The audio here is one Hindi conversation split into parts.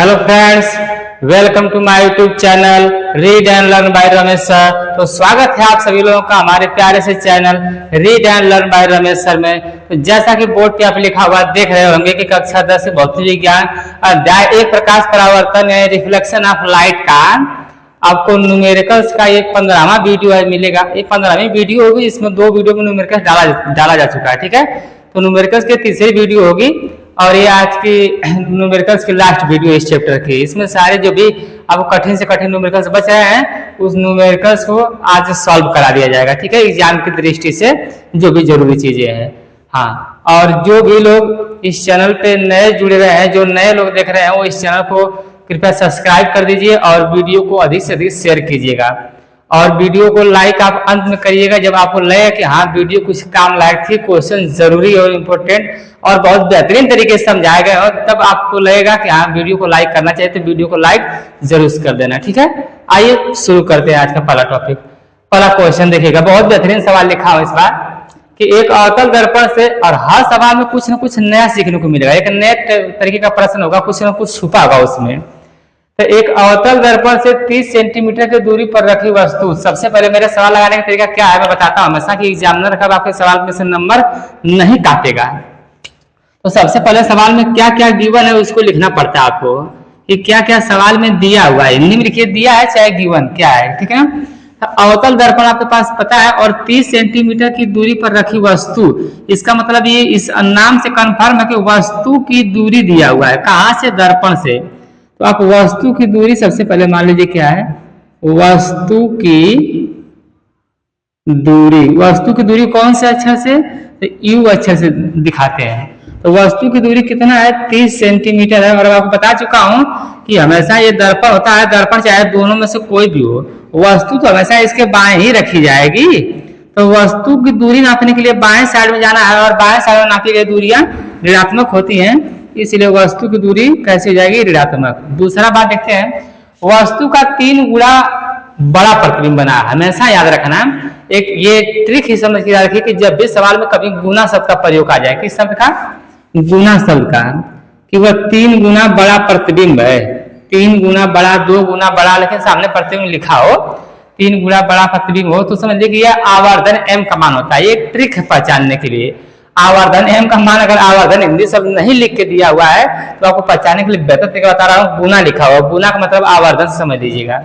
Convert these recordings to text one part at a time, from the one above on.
Hello friends, welcome to my YouTube channel read and learn by Ramesh sir. तो स्वागत है आप सभी लोगों का हमारे प्यारे से channel read and learn by Ramesh sir में। तो जैसा कि बोर्ड पे आप लिखा हुआ देख रहे होंगे कि कक्षा 10 भौतिक विज्ञान अध्याय 1 प्रकाश परावर्तन है रिफ्लेक्शन ऑफ लाइट का आपको न्यूमेरिकल्स का एक 15वां वीडियो मिलेगा। एक 15वीं वीडियो होगी, इसमें 2 वीडियो में न्यूमेरिकल्स डाला जा चुका है। ठीक है, तो न्यूमेरिकल्स की तीसरी वीडियो होगी और ये आज की न्यूमेरिकल्स की लास्ट वीडियो इस चैप्टर की। इसमें सारे जो भी आपको कठिन से कठिन न्यूमेरिकल्स बच रहे हैं उस न्यूमेरिकल्स को आज सॉल्व करा दिया जाएगा। ठीक है, एग्जाम की दृष्टि से जो भी जरूरी चीजें हैं। हाँ, और जो भी लोग इस चैनल पे नए जुड़े हुए हैं, जो नए लोग देख रहे हैं, वो इस चैनल को कृपया सब्सक्राइब कर दीजिए और वीडियो को अधिक से अधिक शेयर कीजिएगा और वीडियो को लाइक आप अंत में करिएगा जब आपको लगे कि हाँ वीडियो कुछ काम लायक थी, क्वेश्चन जरूरी और इम्पोर्टेंट और बहुत बेहतरीन तरीके से समझाया गया हो, तब आपको लगेगा कि हाँ वीडियो को लाइक करना चाहिए, तो वीडियो को लाइक जरूर कर देना। ठीक है, आइए शुरू करते हैं आज का पहला टॉपिक। पहला क्वेश्चन देखिएगा, बहुत बेहतरीन सवाल लिखा हो इस बार कि एक अवतल दर्पण से, और हर सवाल में कुछ ना कुछ नया सीखने को मिलेगा, एक नए तरीके का प्रश्न होगा, कुछ ना कुछ छुपा होगा उसमें। तो एक अवतल दर्पण से 30 सेंटीमीटर की दूरी पर रखी वस्तु। सबसे पहले मेरे सवाल लगाने का तरीका क्या है मैं बताता हूं हमेशा कि एग्जामिनर कब आपके सवाल में से नंबर नहीं काटेगा। तो सबसे पहले सवाल में क्या क्या गिवन है उसको लिखना पड़ता है आपको कि क्या क्या सवाल में दिया हुआ है। निम्नलिखित दिया है चाहे गिवन क्या है। ठीक है, तो अवतल दर्पण आपके पास पता है और 30 सेंटीमीटर की दूरी पर रखी वस्तु, इसका मतलब ये इस नाम से कंफर्म है कि वस्तु की दूरी दिया हुआ है। कहां से? दर्पण से। तो आप वस्तु की दूरी सबसे पहले मान लीजिए क्या है, वस्तु की दूरी। वस्तु की दूरी कौन से अक्षर से? तो यू अक्षर से दिखाते हैं। तो वस्तु की दूरी कितना है? 30 सेंटीमीटर है। और आपको बता चुका हूं कि हमेशा ये दर्पण होता है, दर्पण चाहे दोनों में से कोई भी हो, वस्तु तो हमेशा इसके बाएं ही रखी जाएगी। तो वस्तु की दूरी नापने के लिए बाएं साइड में जाना है और बाएं साइड में नापी गई दूरियां ऋणात्मक होती हैं, इसलिए वस्तु की दूरी कैसे हो जाएगी? ऋणात्मक। दूसरा बात देखते हैं, वस्तु का 3 गुना बड़ा प्रतिबिंब बना है। हमेशा याद रखना, एक ये ट्रिक ही समझ के याद रखिए कि जब भी सवाल में कभी गुना शब्द का प्रयोग आ जाए, किस शब्द का? गुना शब्द का, कि वह 3 गुना बड़ा प्रतिबिंब है। 3 गुना बड़ा, 2 गुना बड़ा, लेकिन सामने प्रतिबिंब लिखा हो, 3 गुना बड़ा प्रतिबिंब हो, तो समझिए कि यह आवर्धन m का मान होता है। ये ट्रिक है पहचानने के लिए। आवर्धन m का मान, अगर आवर्धन हिंदी शब्द नहीं लिख के दिया हुआ है तो आपको पहचानने के लिए बेहतर तरीका बता रहा हूँ, गुना लिखा हुआ। गुना का मतलब आवर्धन समझ लीजिएगा।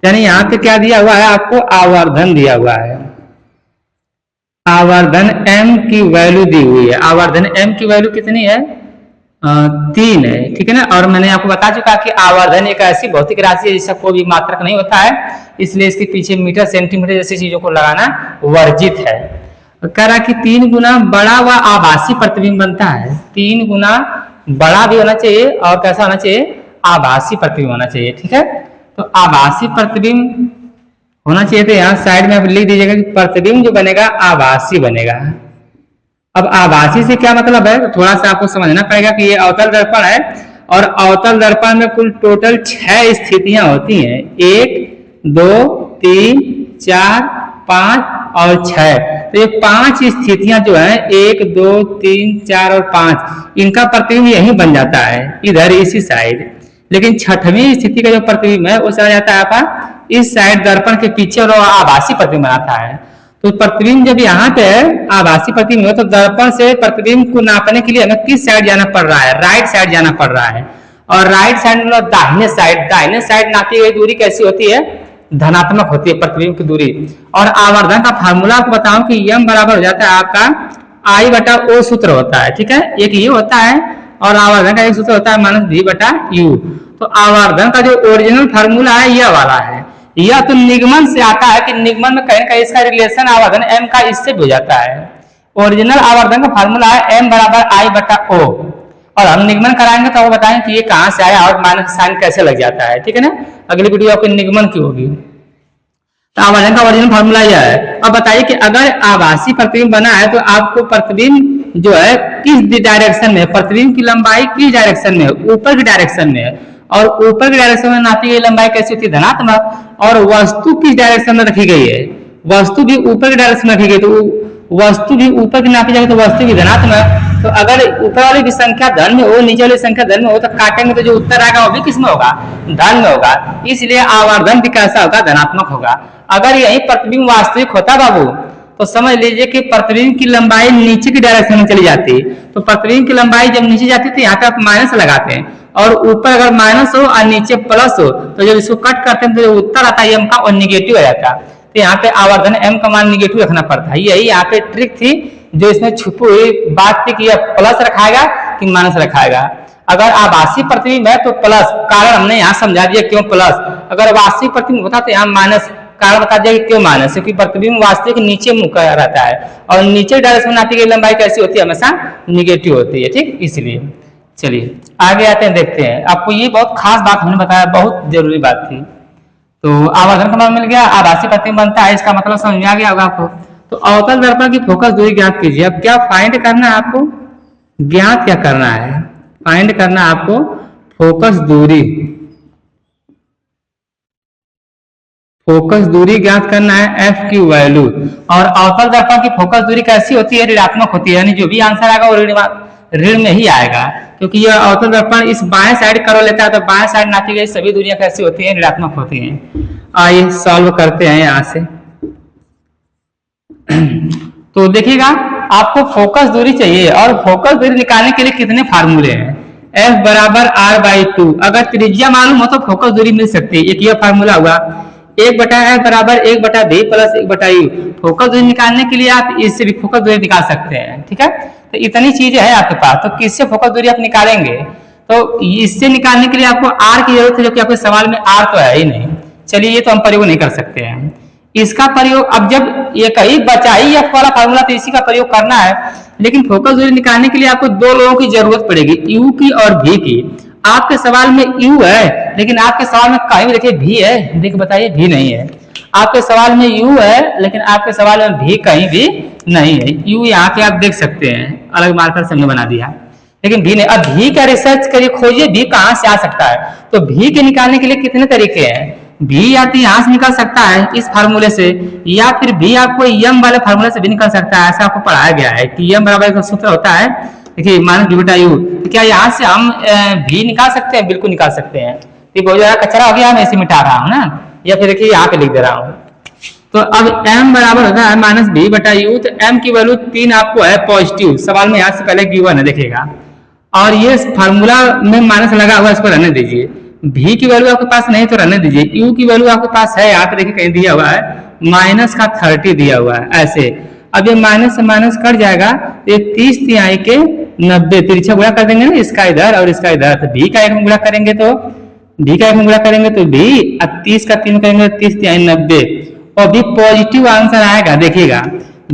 यानी यहाँ पे क्या दिया हुआ है आपको? आवर्धन दिया हुआ है। आवर्धन m की वैल्यू दी हुई है। आवर्धन m की वैल्यू कितनी है? 3 है। ठीक है ना। और मैंने आपको बता चुका कि आवर्धन एक ऐसी भौतिक राशि है जिसका कोई भी मात्रक नहीं होता है, इसलिए इसके पीछे मीटर सेंटीमीटर जैसी चीजों को लगाना वर्जित है। कह रहा कि 3 गुना बड़ा व आभासी प्रतिबिंब बनता है। 3 गुना बड़ा भी होना चाहिए और कैसा होना चाहिए? आभासी प्रतिबिंब होना चाहिए। ठीक है, तो आभासी प्रतिबिंब होना चाहिए। तो यहाँ साइड में आप लिख दीजिएगा कि प्रतिबिंब जो बनेगा आभासी बनेगा। अब आभासी से क्या मतलब है? तो थोड़ा सा आपको समझना पड़ेगा कि ये अवतल दर्पण है और अवतल दर्पण में कुल टोटल 6 स्थितियां होती हैं। 1, 2, 3, 4, 5 और 6। तो ये 5 स्थितियां जो है 1, 2, 3, 4 और 5, इनका प्रतिबिंब यही बन जाता है इधर इसी साइड। लेकिन 6वीं स्थिति का जो प्रतिबिंब है वो चला जाता है आपका इस साइड दर्पण के पीछे और आभासी प्रतिबिंब बनाता है। तो प्रतिबिंब जब यहाँ पे आभासी प्रतिबिंब है तो दर्पण से प्रतिबिंब को नापने के लिए हमें किस साइड जाना पड़ रहा है? राइट साइड जाना पड़ रहा है। और राइट साइड मतलब दाहिने साइड। दाहिने साइड नापी गई दूरी कैसी होती है? धनात्मक होती है प्रतिबिंब की दूरी। और आवर्धन का फार्मूला आपको बताऊं कि m बराबर हो जाता है आपका I/O सूत्र होता है। ठीक है, एक ये होता है और आवर्धन का एक सूत्र होता है -V/U। तो आवर्धन का जो ओरिजिनल फार्मूला है यह वाला है। यह तो निगमन से आता है कि निगमन में कहीं कहीं इसका रिलेशन आवर्धन m का इससे भी हो जाता है। ओरिजिनल आवर्धन का फार्मूला है m बराबर I/O और हम निगमन कराएंगे तो वो बताएंगे कि ये कहां से आया और माइनस साइन कैसे लग जाता है। ठीक है ना, अगली वीडियो आपकी निगमन की होगी। तो आवर्धन का ओरिजिनल फार्मूला यह है। अब बताइए कि अगर आभासी प्रतिबिंब बना है तो आपको प्रतिबिंब जो है किस डायरेक्शन में, प्रतिबिंब की लंबाई किस डायरेक्शन में? ऊपर की डायरेक्शन में। और ऊपर की डायरेक्शन में नापी गई लंबाई कैसी होती है? धनात्मक। और वस्तु किस डायरेक्शन में रखी गई है? वस्तु भी ऊपर की डायरेक्शन में रखी गई। तो वस्तु भी ऊपर की नापी जाएगी तो वस्तु भी धनात्मक, तो अगर ऊपर वाली की संख्या धन में हो, नीचे वाली संख्या धन में हो, तो काटेंगे तो जो उत्तर आएगा वो भी किस में होगा, धन में होगा। इसलिए आवर्धन भी कैसा होगा, धनात्मक होगा। अगर यही प्रतिबिंब वास्तविक होता बाबू, तो समझ लीजिए कि प्रतिबिंब की लंबाई नीचे की डायरेक्शन में चली जाती, तो प्रतिबिंब की लंबाई जब नीचे जाती है तो यहाँ पे आप माइनस लगाते हैं, और ऊपर अगर माइनस हो और नीचे प्लस हो, तो जब इसको कट करते हैं तो जो उत्तर आता है एम का, वो निगेटिव आ जाता है। तो यहाँ पे आवर्धन एम का मान निगेटिव रखना पड़ता है। यही यहाँ पे ट्रिक थी जो इसमें छुपी हुई बात थी कि यह प्लस रखाएगा कि माइनस रखाएगा। अगर आभासी प्रतिबिंब है तो प्लस, कारण हमने यहाँ समझा दिया क्यों प्लस। अगर वास्तविक प्रतिबिंब होता तो यहाँ माइनस, कारण बता दिया कि क्यों माइनस, क्योंकि प्रतिबिंब वास्तविक नीचे मुख रहता है और नीचे डायरेक्शन में नापी गई लंबाई कैसी होती है, हमेशा निगेटिव होती है। ठीक, इसलिए चलिए आगे आते हैं, देखते हैं। आपको ये बहुत खास बात हमने बताया, बहुत जरूरी बात थी। तो आवर्धन का मान मिल गया, आभासी प्रतिबिंब बनता है, इसका मतलब समझ में आ गया होगा आपको। तो अवतल दर्पण की फोकस दूरी ज्ञात कीजिए। अब क्या फाइंड करना है आपको, ज्ञात क्या करना है, फाइंड करना है आपको फोकस दूरी। फोकस दूरी ज्ञात करना है, एफ की वैल्यू। और अवतल दर्पण की फोकस दूरी कैसी होती है, ऋणात्मक होती है, यानी जो भी आंसर आएगा वो ऋण में ही आएगा, क्योंकि यह अवतल दर्पण इस बाएं साइड करो लेता है, तो बाएं साइड नापी गई सभी दूरियां कैसी होती हैं, ऋणात्मक होती हैं। आइए सॉल्व करते हैं यहाँ से। तो देखिएगा, आपको फोकस दूरी चाहिए और फोकस दूरी निकालने के लिए कितने फार्मूले हैं, F बराबर R/2। अगर त्रिज्या मालूम हो तो फोकस दूरी मिल सकती है। एक यह फार्मूला हुआ, 1/F बराबर 1/b प्लस 1/u। फोकस दूरी निकालने के लिए आप इससे भी फोकस दूरी निकाल सकते हैं। ठीक है, तो इतनी चीजें है आपके पास, तो किससे फोकस दूरी आप निकालेंगे, तो इससे निकालने के लिए आपको R की जरूरत है, जो कि आपके सवाल में R तो है ही नहीं। चलिए ये तो हम प्रयोग नहीं कर सकते हैं इसका प्रयोग। अब जब ये कहीं बचा ही F वाला फार्मूला, तो इसी का प्रयोग करना है। लेकिन फोकस दूरी निकालने के लिए आपको दो लोगों की जरूरत पड़ेगी, U की और V की। आपके सवाल में U है, लेकिन आपके सवाल में कहीं भी देखिए V है, देख बताइए V नहीं है। आपके सवाल में U है, लेकिन आपके सवाल में V कहीं भी नहीं है। U यहाँ पे आप देख सकते हैं, अलग मार्कर से हमने बना दिया, लेकिन V नहीं। अब V का रिसर्च करिए, खोजिए V कहाँ से आ सकता है। तो V के निकालने के लिए कितने तरीके हैं, V या तो यहाँ से निकल सकता है इस फार्मूले से, या फिर V आपको M वाले फार्मूले से भी निकल सकता है। ऐसा आपको पढ़ाया गया है कि M बराबर का सूत्र होता है, देखिए -b/u। तो क्या यहाँ से हम V निकाल सकते हैं, बिल्कुल निकाल सकते हैं। ये बहुत ज्यादा कचरा हो गया, मैं इसे मिटा रहा हूँ ना, या फिर देखिए यहाँ पे लिख दे रहा हूँ। तो अब M बराबर होता है -b/u। तो M की वैल्यू 3 आपको है पॉजिटिव, सवाल में यहाँ से पहले गिवन है, देखिएगा। और ये फार्मूला में माइनस लगा हुआ, इसको रहने दीजिए। V की वैल्यू आपके पास नहीं तो रहने दीजिए। U की वैल्यू आपके पास है, यहाँ पे देखिए कहीं दिया हुआ है -30 दिया हुआ है ऐसे। अब ये माइनस से माइनस कट जाएगा, ये 30 तिहाई के 90, तिरछा गुणा कर देंगे ना, इसका इधर और इसका इधर। तो V का एक में गुणा करेंगे तो V का एक में गुणा करेंगे तो V, अब 30 का 3 करेंगे तो 30 तिहाई 90, और भी पॉजिटिव आंसर आएगा। देखिएगा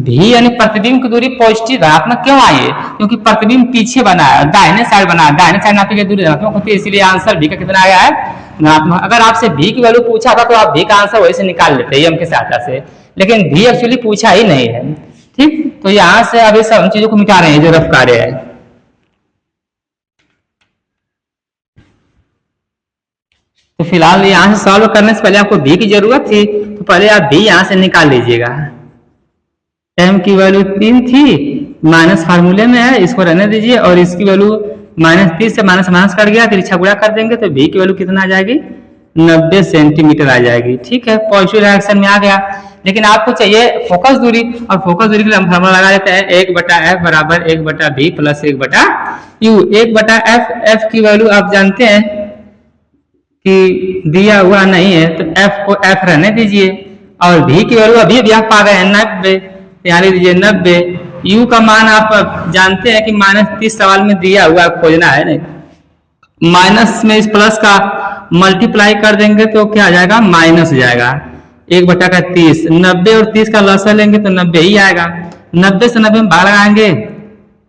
V यानी प्रतिबिंब की दूरी पॉजिटिव धनात्मक क्यों आई है, क्योंकि प्रतिबिंब पीछे बना है, दाहिने साइड बना है, दाहिने साइड नापी गई दूरी धनात्मक होती है, इसलिए आंसर V का कितना आया है, धनात्मक। अगर आपसे V की वैल्यू पूछा था तो आप V का आंसर वैसे निकाल लेते M की सहायता से, लेकिन V एक्चुअली पूछा ही नहीं है। ठीक, तो यहाँ से अब ये सब चीजों को मिटा रहे हैं जो रफ कार्य है। तो फिलहाल यहाँ से सॉल्व करने से पहले आपको V की जरूरत थी, तो पहले आप V यहाँ से निकाल लीजिएगा। M की वैल्यू 3 थी, माइनस फार्मूले में है, इसको रहने दीजिए। और इसकी वैल्यू -30 से माइनस कट गया, तिरछा गुणा कर देंगे तो V की वैल्यू कितना आ जाएगी, 90 सेंटीमीटर आ जाएगी। ठीक है, पॉजिटिव डायरेक्शन में आ गया। लेकिन आपको चाहिए फोकस दूरी, और फोकस दूरी के लिए हम फार्मूला लगा देते हैं, 1/F बराबर 1/b plus 1/u। 1/F, F की वैल्यू आप जानते हैं कि दिया हुआ नहीं है, तो F को F रहने दीजिए। और V की वैल्यू अभी आप पा गए हैं 90, यहाँ लिख दीजिए 90। U का मान आप जानते हैं कि -30 सवाल में दिया हुआ, खोजना है नहीं। माइनस में इस प्लस का मल्टीप्लाई कर देंगे तो क्या आ जाएगा, माइनस हो जाएगा 1/30। 90 और 30 का लसा लेंगे तो 90 ही आएगा। 90 से 90 में भाग लगाएंगे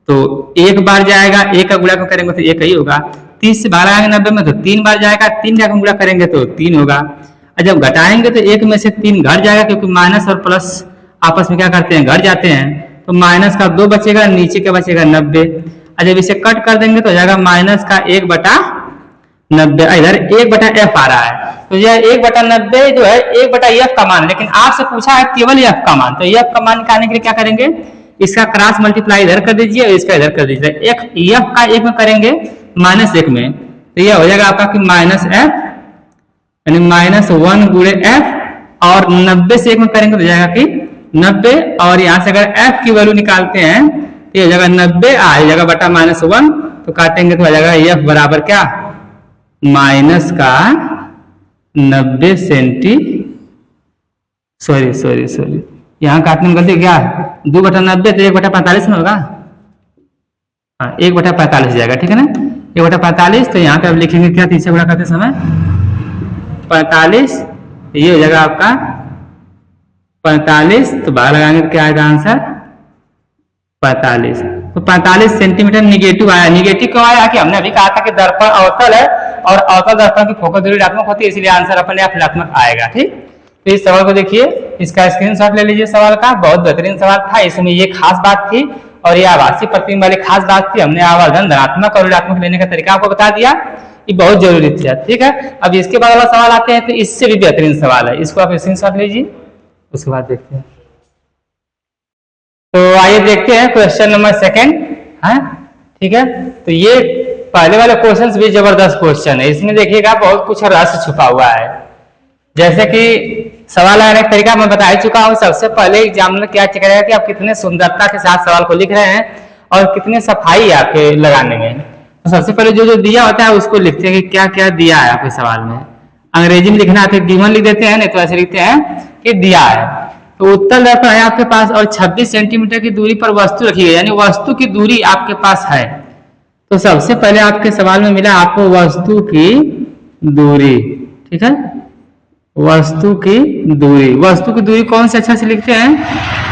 तो एक बार जाएगा, एक का गुणा करेंगे तो एक ही होगा। 30 से भाग लगाएंगे 90 में तो 3 बार जाएगा, 3 का गुणा करेंगे तो 3 होगा। और जब घटाएंगे तो एक में से 3 घट जाएगा, क्योंकि माइनस और प्लस आपस में क्या करते हैं, घट जाते हैं। तो माइनस का 2 बचेगा, नीचे का बचेगा 90। और जब इसे कट कर देंगे तो हो जाएगा माइनस का 1/90। 90, इधर 1/f आ रहा है, तो यह 1/90 जो है 1/f का मान, लेकिन आपसे पूछा है केवल f का मान, तो f का मान निकालने के लिए क्या करेंगे, इसका क्रॉस मल्टीप्लाई इधर कर दीजिए और इसका इधर कर दीजिए। f का 1 में करेंगे -1 में, तो यह हो जाएगा आपका कि -f यानी -1 गुणे f, और 90 से 1 में करेंगे तो जाएगा कि 90, और यहाँ से अगर f की वैल्यू निकालते हैं तो ये जगह 90 आ जाएगा बटा -1, तो काटेंगे तो आ जाएगा f बराबर क्या, माइनस का 90 सेंटी, सॉरी यहाँ काटने में गलती क्या, 2/90 तो 1/45 में होगा, हाँ 1/45 जाएगा, ठीक है ना, 1/45। तो यहाँ पे अब लिखेंगे क्या, 3 से गुणा करते समय 45, ये हो जाएगा आपका 45, तो बाहर लगाएंगे तो क्या आएगा आंसर 45। तो 45 सेंटीमीटर निगेटिव आया। निगेटिव क्यों आया कि हमने अभी कहा था कि दर्पण अवतल है और अवतल दर्पण की फोकस दूरी ऋणात्मक होती है, इसलिए आंसर अपने आप ऋणात्मक आएगा। ठीक, तो इस सवाल को देखिए, इसका स्क्रीनशॉट ले लीजिए सवाल का, बहुत बेहतरीन सवाल था, इसमें ये खास बात थी और ये आभासी प्रतिबिंब वाली खास बात थी। हमने आवर्धन धनात्मक और ऋणात्मक लेने का तरीका आपको बता दिया, ये बहुत जरूरी थी। ठीक है, अब इसके बाद वाला सवाल आते हैं तो इससे भी बेहतरीन सवाल है, इसको आप स्क्रीनशॉट लीजिए, उसके बाद देखते हैं। तो आइए देखते हैं क्वेश्चन नंबर 2 है, ठीक है। तो ये पहले वाले क्वेश्चंस भी जबरदस्त क्वेश्चन है, इसमें देखिएगा बहुत कुछ रहस्य छुपा हुआ है। जैसे कि सवाल लगाने का तरीका मैं बता ही चुका हूं। सबसे पहले एग्जामिनर क्या चेक करेगा कि आप कितने सुंदरता के साथ सवाल को लिख रहे हैं और कितने सफाई है आपके लगाने में। तो सबसे पहले जो दिया होता है उसको लिखते हैं कि क्या क्या दिया है आपके सवाल में। अंग्रेजी में लिखना है गिवन लिख देते हैं, नहीं तो ऐसे लिखते हैं कि दिया है। तो उत्तल दर्पण है आपके पास और 26 सेंटीमीटर की दूरी पर वस्तु रखी गई, यानी वस्तु की दूरी आपके पास है। तो सबसे पहले आपके सवाल में मिला आपको वस्तु की दूरी, ठीक है, वस्तु की दूरी। वस्तु की दूरी कौन से अक्षर से लिखते हैं,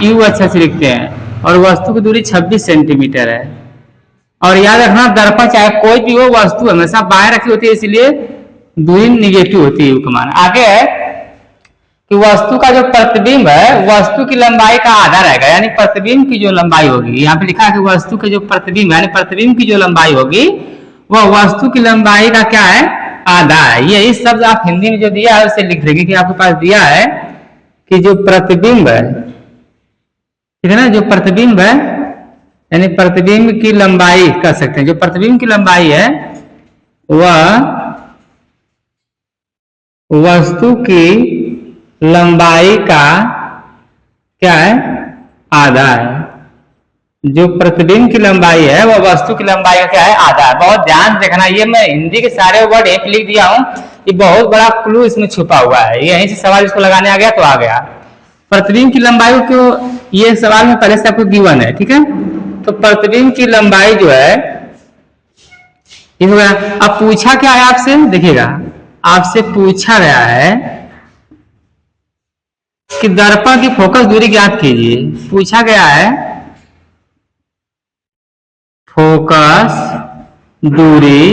यू अक्षर से लिखते हैं, और वस्तु की दूरी 26 सेंटीमीटर है। और याद रखना दर्पण चाहे कोई भी हो, वस्तु हमेशा बाएं रखी होती है, इसलिए दूरी निगेटिव होती है, यू का मान। आगे है कि वस्तु का जो प्रतिबिंब है वस्तु की लंबाई का आधा रहेगा, यानी प्रतिबिंब की जो लंबाई होगी, यहाँ पे लिखा है कि वस्तु के जो प्रतिबिंब यानी प्रतिबिंब की जो लंबाई होगी वह वस्तु की लंबाई का क्या है, आधा है। यही शब्द आप हिंदी में जो दिया है उसे लिख देंगे कि आपके पास दिया है कि जो प्रतिबिंब है, ठीक है ना, जो प्रतिबिंब है यानी प्रतिबिंब की लंबाई कह सकते हैं, जो प्रतिबिंब की लंबाई है वह वस्तु की लंबाई का क्या है, आधा है। जो प्रतिबिंब की लंबाई है वह वस्तु की लंबाई का क्या है, आधा है। बहुत ध्यान से देखना, ये मैं हिंदी के सारे वर्ड एक लिख दिया हूं, ये बहुत बड़ा क्लू इसमें छुपा हुआ है। यहीं से सवाल इसको लगाने आ गया तो आ गया। प्रतिबिंब की लंबाई को ये सवाल में पहले से आपको गिवन है, ठीक है। तो प्रतिबिंब की लंबाई जो है ये हो गया। अब पूछा क्या है आपसे, देखिएगा आपसे पूछा गया है कि दर्पण की फोकस दूरी ज्ञात कीजिए। पूछा गया है फोकस दूरी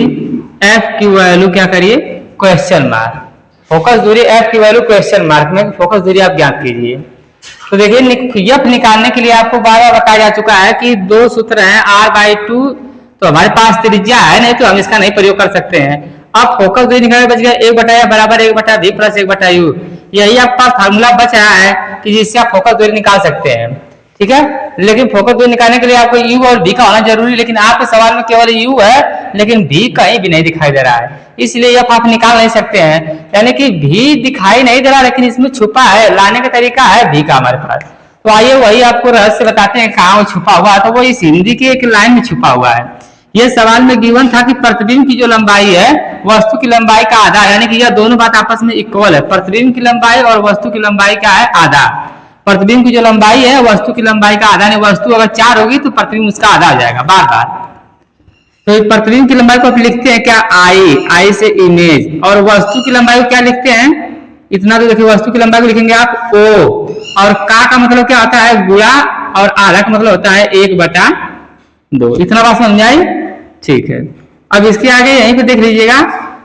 f की वैल्यू क्या करिए, क्वेश्चन मार्क। फोकस दूरी f की वैल्यू क्वेश्चन मार्क में फोकस दूरी आप ज्ञात कीजिए। तो देखिए f निकालने के लिए आपको बार बार बताया जा चुका है कि दो सूत्र हैं, r/2। तो हमारे पास त्रिज्या है नहीं तो हम इसका नहीं प्रयोग कर सकते हैं। अब फोकस दूरी निकालने बच गया 1/f बराबर 1/v प्लस 1/u। यही आपके पास फार्मूला बच रहा है कि जिससे आप फोकस दूरी निकाल सकते हैं, ठीक है। लेकिन फोकस दूरी निकालने के लिए आपको u और v का होना जरूरी, लेकिन आपके सवाल में केवल u है लेकिन v कहीं भी नहीं दिखाई दे रहा है, इसलिए f आप निकाल नहीं सकते हैं। यानी कि v दिखाई नहीं दे रहा लेकिन इसमें छुपा है, लाने का तरीका है v का हमारे पास। तो आइए वही आपको रहस्य बताते हैं कहाँ छुपा हुआ। तो वो इस हिंदी की एक लाइन में छुपा हुआ है। ये सवाल में गिवन था कि प्रतिबिंब की जो लंबाई है वस्तु की लंबाई का आधा, यानी कि यह दोनों बात आपस में इक्वल है। प्रतिबिंब की लंबाई और वस्तु की लंबाई क्या है, आधा। प्रतिबिंब की जो लंबाई है वस्तु की लंबाई का आधा, नहीं वस्तु अगर 4 होगी तो प्रतिबिंब उसका आधा हो जाएगा बार बार। तो प्रतिबिंब की लंबाई को आप लिखते हैं क्या, आई से इमेज, और वस्तु की लंबाई को क्या लिखते हैं, इतना तो देखिए वस्तु की लंबाई को लिखेंगे आप ओ, और का मतलब क्या होता है, गुणा, और आधा का मतलब होता है 1/2। इतना बात समझ आई, ठीक है। अब इसके आगे यहीं पे देख लीजिएगा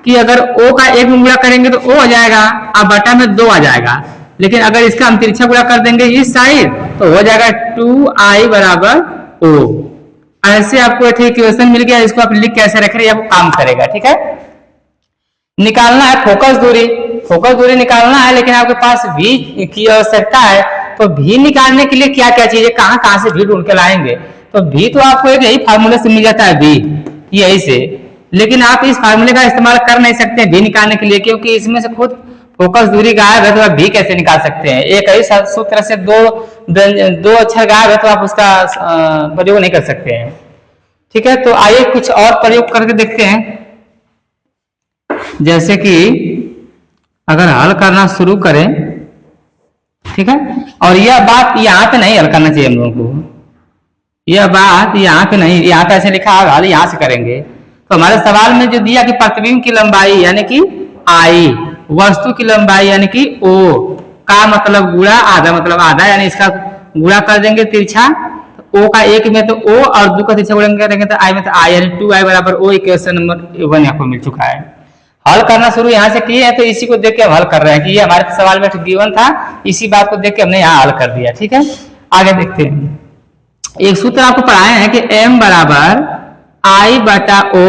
कि अगर o का 1 में गुणा करेंगे तो o आ जाएगा, अब बटा में 2 आ जाएगा। लेकिन अगर इसका हम तिरछा गुणा कर देंगे इस साइड तो हो जाएगा 2i बराबर o। ऐसे आपको एक इक्वेशन मिल गया, इसको आप लिख कैसे रख रहे हैं आपको काम करेगा, ठीक है। निकालना है फोकस दूरी निकालना है, लेकिन आपके पास भी की आवश्यकता है। तो भी निकालने के लिए क्या क्या चीजें, कहाँ कहाँ से भी ढूंढ के लाएंगे? तो भी तो आपको एक यही फार्मूले से मिल जाता है, भी यही से। लेकिन आप इस फार्मूले का इस्तेमाल कर नहीं सकते भी निकालने के लिए, क्योंकि इसमें से खुद फोकस दूरी गायब है, तो आप भी कैसे निकाल सकते हैं? एक ही सूत्र से दो अक्षर गायब है, तो आप उसका प्रयोग नहीं कर सकते हैं। ठीक है, तो आइए कुछ और प्रयोग करके देखते हैं। जैसे कि अगर हल करना शुरू करें, ठीक है, और यह बात यहाँ पे नहीं हल करना चाहिए हम लोगों को, यह बात यहाँ पे नहीं, यहाँ पे ऐसे लिखा है हल यहाँ से करेंगे। तो हमारे सवाल में जो दिया कि प्रतिबिंब की लंबाई यानी कि आई, वस्तु की लंबाई यानी कि ओ, का मतलब गुणा, आधा मतलब आधा, यानी इसका गुणा कर देंगे तिरछा, ओ का एक में तो ओ और दो का तिरछा गुणा करेंगे तो आई में तो आई, यानी 2i बराबर ओ। इक्वेशन नंबर 1 यहाँ पर मिल चुका है। हल करना शुरू यहाँ से किए हैं, तो इसी को देख के हम हल कर रहे हैं कि ये हमारे सवाल में गिवन था, इसी बात को देख के हमने यहाँ हल कर दिया। ठीक है, आगे देखते हैं। एक सूत्र आपको पढ़ाए हैं कि m बराबर आई बटा ओ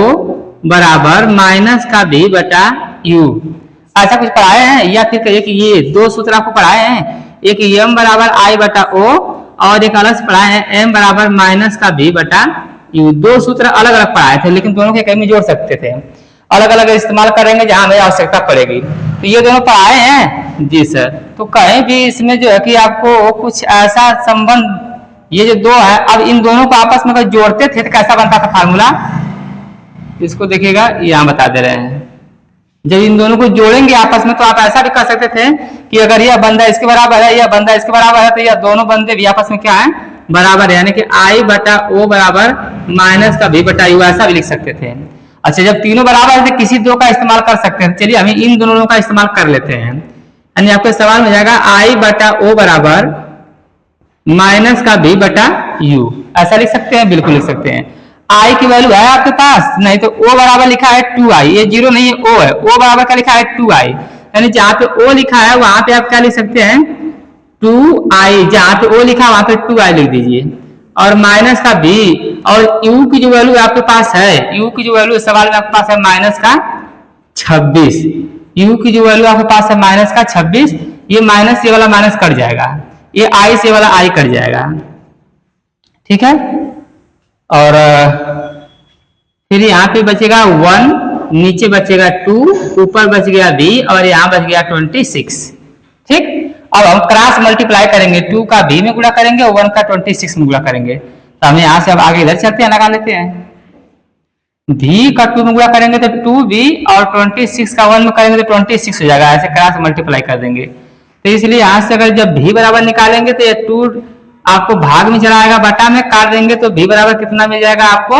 बराबर माइनस का b बटा u, ऐसा कुछ पढ़ाए हैं। या फिर कहिए कि ये दो सूत्र आपको पढ़ाए हैं, एक m बराबर आई बटा ओ और एक अलग से पढ़ाए हैं m बराबर माइनस का b बटा u। दो सूत्र अलग अलग पढ़ाए थे, लेकिन दोनों के कहीं में जोड़ सकते थे, अलग अलग इस्तेमाल करेंगे जहां हमें आवश्यकता पड़ेगी। तो ये दोनों पढ़ाए हैं जी सर। तो कहीं भी इसमें जो है कि आपको कुछ ऐसा संबंध, ये जो दो है, अब इन दोनों को आपस में अगर जोड़ते थे तो कैसा बनता था फार्मूला, इसको देखिएगा यहाँ बता दे रहे हैं। जब इन दोनों को जोड़ेंगे आपस में तो आप ऐसा भी कर सकते थे कि अगर यह बंदा इसके बराबर है, यह बंदा इसके बराबर है, तो यह दोनों बंदे भी आपस में क्या है, बराबर है, यानी कि आई बटा ओ बराबर माइनस का b बटा u, ऐसा भी लिख सकते थे। अच्छा, जब तीनों बराबर है तो किसी दो का इस्तेमाल कर सकते हैं। चलिए हम इन दोनों का इस्तेमाल कर लेते हैं, यानी आपके सवाल में जाएगा आई बटा ओ बराबर माइनस का b बटा u, ऐसा लिख सकते हैं, बिल्कुल लिख सकते हैं। आई की वैल्यू है आपके पास, नहीं तो ओ बराबर लिखा है 2i, ये जीरो नहीं है, ओ है, ओ बराबर का लिखा है 2i, यानी जहां पे ओ लिखा है वहां पे आप क्या लिख सकते हैं 2i, जहां पे ओ लिखा है वहां पे 2i लिख दीजिए, और माइनस का b, और u की जो वैल्यू आपके पास है, u की जो वैल्यू सवाल में आपके पास है माइनस का 26, u की जो वैल्यू आपके पास है माइनस का 26, ये माइनस, ये वाला माइनस कट जाएगा, ये आई से वाला आई कट जाएगा। ठीक है, और फिर यहाँ पे बचेगा 1, नीचे बचेगा 2, ऊपर बच गया b, और यहाँ बच गया 26। ठीक, अब हम क्रॉस मल्टीप्लाई करेंगे, 2 का b में गुणा करेंगे और 1 का 26 में गुणा करेंगे। तो हम यहाँ से अब आगे इधर चलते हैं, लगा लेते हैं। b का 2 में गुणा करेंगे तो 2b, और 26 का 1 में करेंगे तो 26 हो जाएगा, ऐसे क्रॉस मल्टीप्लाई कर देंगे। तो इसलिए यहाँ से अगर जब b बराबर निकालेंगे तो ये 2 आपको भाग में चला आएगा, बटा में काट देंगे तो b बराबर कितना मिल जाएगा आपको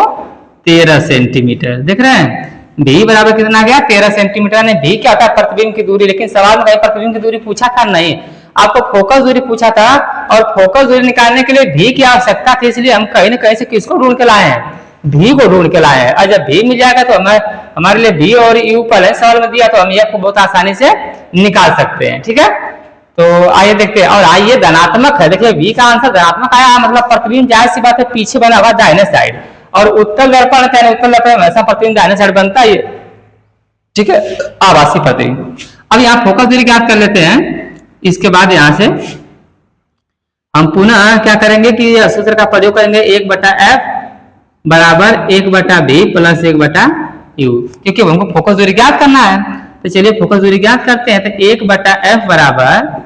13 सेंटीमीटर। देख रहे हैं b बराबर कितना आ गया 13 सेंटीमीटर। ने b क्या होता है प्रतिबिंब की दूरी, लेकिन सवाल में कहीं प्रतिबिंब की दूरी पूछा था नहीं, आपको फोकस दूरी पूछा था, और फोकस दूरी निकालने के लिए v की आवश्यकता थी, इसलिए हम कहीं ना कहीं से किसको ढूंढ के लाए हैं, v को ढूंढ के लाए हैं। और जब v मिल जाएगा तो हमारे लिए v और u पहले सवाल में दिया, तो हम f को बहुत आसानी से निकाल सकते हैं। ठीक है, तो आइए देखते हैं। और आइए धनात्मक है, देखिए v का आंसर धनात्मक आया, मतलब प्रतिबिंब जाहिर सी बात है पीछे बना हुआ दाहिने साइड, और उत्तल दर्पण है, उत्तल दर्पण हमेशा प्रतिबिंब दाहिने साइड बनता है। ठीक है, आभासी प्रतिबिंब। अब यहाँ फोकस दूरी ज्ञात कर लेते हैं। इसके बाद यहाँ से हम पुनः क्या करेंगे कि सूत्र का प्रयोग करेंगे, 1/f बराबर 1/b प्लस 1/u, क्योंकि हमको फोकस दूरी ज्ञात करना है। तो चलिए फोकस दूरी ज्ञात करते हैं। तो 1/f बराबर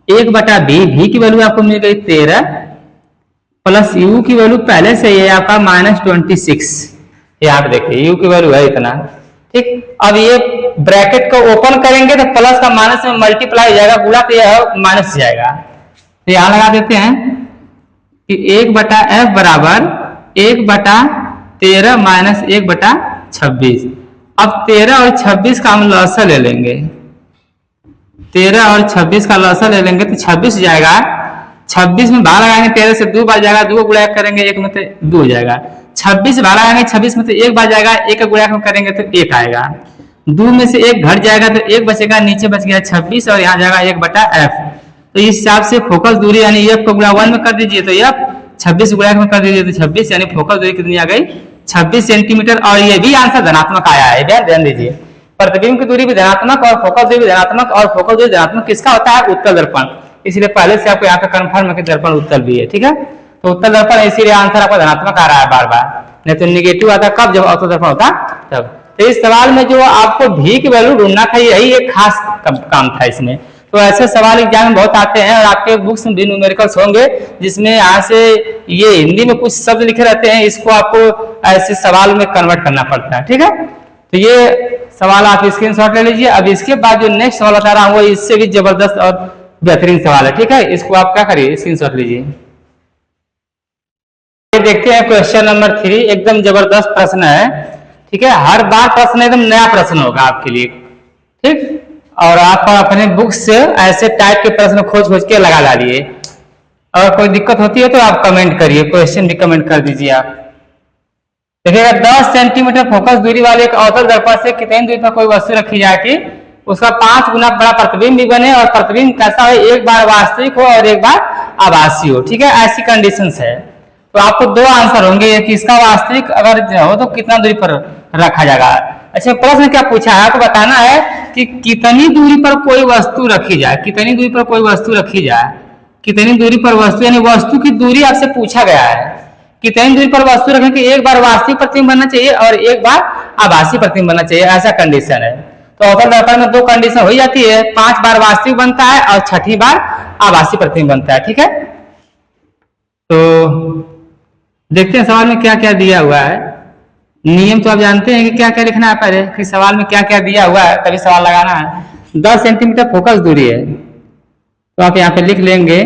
1/b, भी की वैल्यू आपको मिल गई 13, प्लस u की वैल्यू पहले से ये आपका -26, यहाँ पे देखिए u की वैल्यू है इतना। ठीक, अब ये ब्रैकेट को ओपन करेंगे तो प्लस का माइनस में मल्टीप्लाई हो जाएगा, गुणा तो यह माइनस जाएगा। तो यहाँ लगा देते हैं कि 1/f बराबर 1/13 माइनस 1/26। अब 13 और 26 का हम लसा ले लेंगे, 13 और 26 का लसा ले लेंगे तो 26 हो जाएगा। 26 में भाग लगाएंगे 13 से 2 बार जाएगा, 2 गुणा करेंगे 1 में तो 2 हो जाएगा। 26 भाग लगाएंगे 26 में तो 1 बार जाएगा, 1 का गुणा करेंगे तो 1 आएगा। 2 में से 1 घट जाएगा तो 1 बचेगा, नीचे बच गया 26, और यहाँ जाएगा 1/f। तो इस हिसाब से फोकस दूरी यानी f को गुणा 1 में कर दीजिए तो f, 26 गुणा में कर दीजिए तो 26, यानी फोकस दूरी कितनी आ गई 26 सेंटीमीटर। और ये भी आंसर धनात्मक आया है, ध्यान दीजिए, प्रतिबिंब की दूरी भी धनात्मक और फोकस दूरी भी धनात्मक, और फोकस दूरी धनात्मक किसका होता है? उत्तल दर्पण। इसलिए पहले से आपको यहाँ पे कंफर्म है कि दर्पण उत्तल भी है। ठीक है, तो उत्तल दर्पण, इसीलिए आंसर आपका धनात्मक आ रहा है बार बार, नहीं तो निगेटिव आता कब? जब अवतल दर्पण होता तब। तो इस सवाल में जो आपको भी की वैल्यू ढूंढना था, यही एक खास काम था इसमें। तो ऐसे सवाल एग्जाम में बहुत आते हैं, और आपके बुक्स में भी न्यूमेरिकल्स होंगे जिसमें यहाँ से ये हिंदी में कुछ शब्द लिखे रहते हैं, इसको आपको ऐसे सवाल में कन्वर्ट करना पड़ता है। ठीक है, तो ये सवाल आप स्क्रीनशॉट ले लीजिए। अब इसके बाद जो नेक्स्ट सवाल बता रहा हूँ वो इससे भी जबरदस्त और बेहतरीन सवाल है। ठीक है, इसको आप क्या करिए, स्क्रीनशॉट लीजिए। देखते हैं क्वेश्चन नंबर 3, एकदम जबरदस्त प्रश्न है। ठीक है, हर बार प्रश्न एकदम नया प्रश्न होगा आपके लिए। ठीक, और आप अपने बुक से ऐसे टाइप के प्रश्न खोज खोज के लगा डालिए। अगर कोई दिक्कत होती है तो आप कमेंट करिए, क्वेश्चन भी कमेंट कर दीजिए आप। देखिएगा, 10 सेंटीमीटर फोकस दूरी वाले एक अवतल दर्पण से कितनी दूरी पर कोई वस्तु रखी जाए कि उसका 5 गुना बड़ा प्रतिबिंब भी बने, और प्रतिबिंब कैसा हो? एक बार वास्तविक हो और एक बार आभासी हो। ठीक है, ऐसी कंडीशंस है। तो आपको दो आंसर होंगे कि इसका वास्तविक अगर हो तो कितना दूरी पर रखा जाएगा। अच्छा, प्रश्न क्या पूछा है? आपको बताना है कि कितनी दूरी पर कोई वस्तु रखी जाए, कितनी दूरी पर कोई वस्तु रखी जाए, कितनी दूरी पर वस्तु, यानी वस्तु की दूरी आपसे पूछा गया है। कितनी दूरी पर वस्तु रखें कि एक बार वास्तविक प्रतिबिंब बनना चाहिए और एक बार आभासी प्रतिबिंब बनना चाहिए, ऐसा कंडीशन है। तो अवतल दर्पण में दो कंडीशन हो जाती है, 5 बार वास्तविक बनता है और 6ठी बार आभासी प्रतिबिंब बनता है। ठीक है, तो देखते हैं सवाल में क्या क्या दिया हुआ है। नियम तो आप जानते हैं कि क्या क्या लिखना है पहले, कि सवाल में क्या क्या दिया हुआ है तभी सवाल लगाना है। 10 सेंटीमीटर फोकस दूरी है, तो आप यहाँ पे लिख लेंगे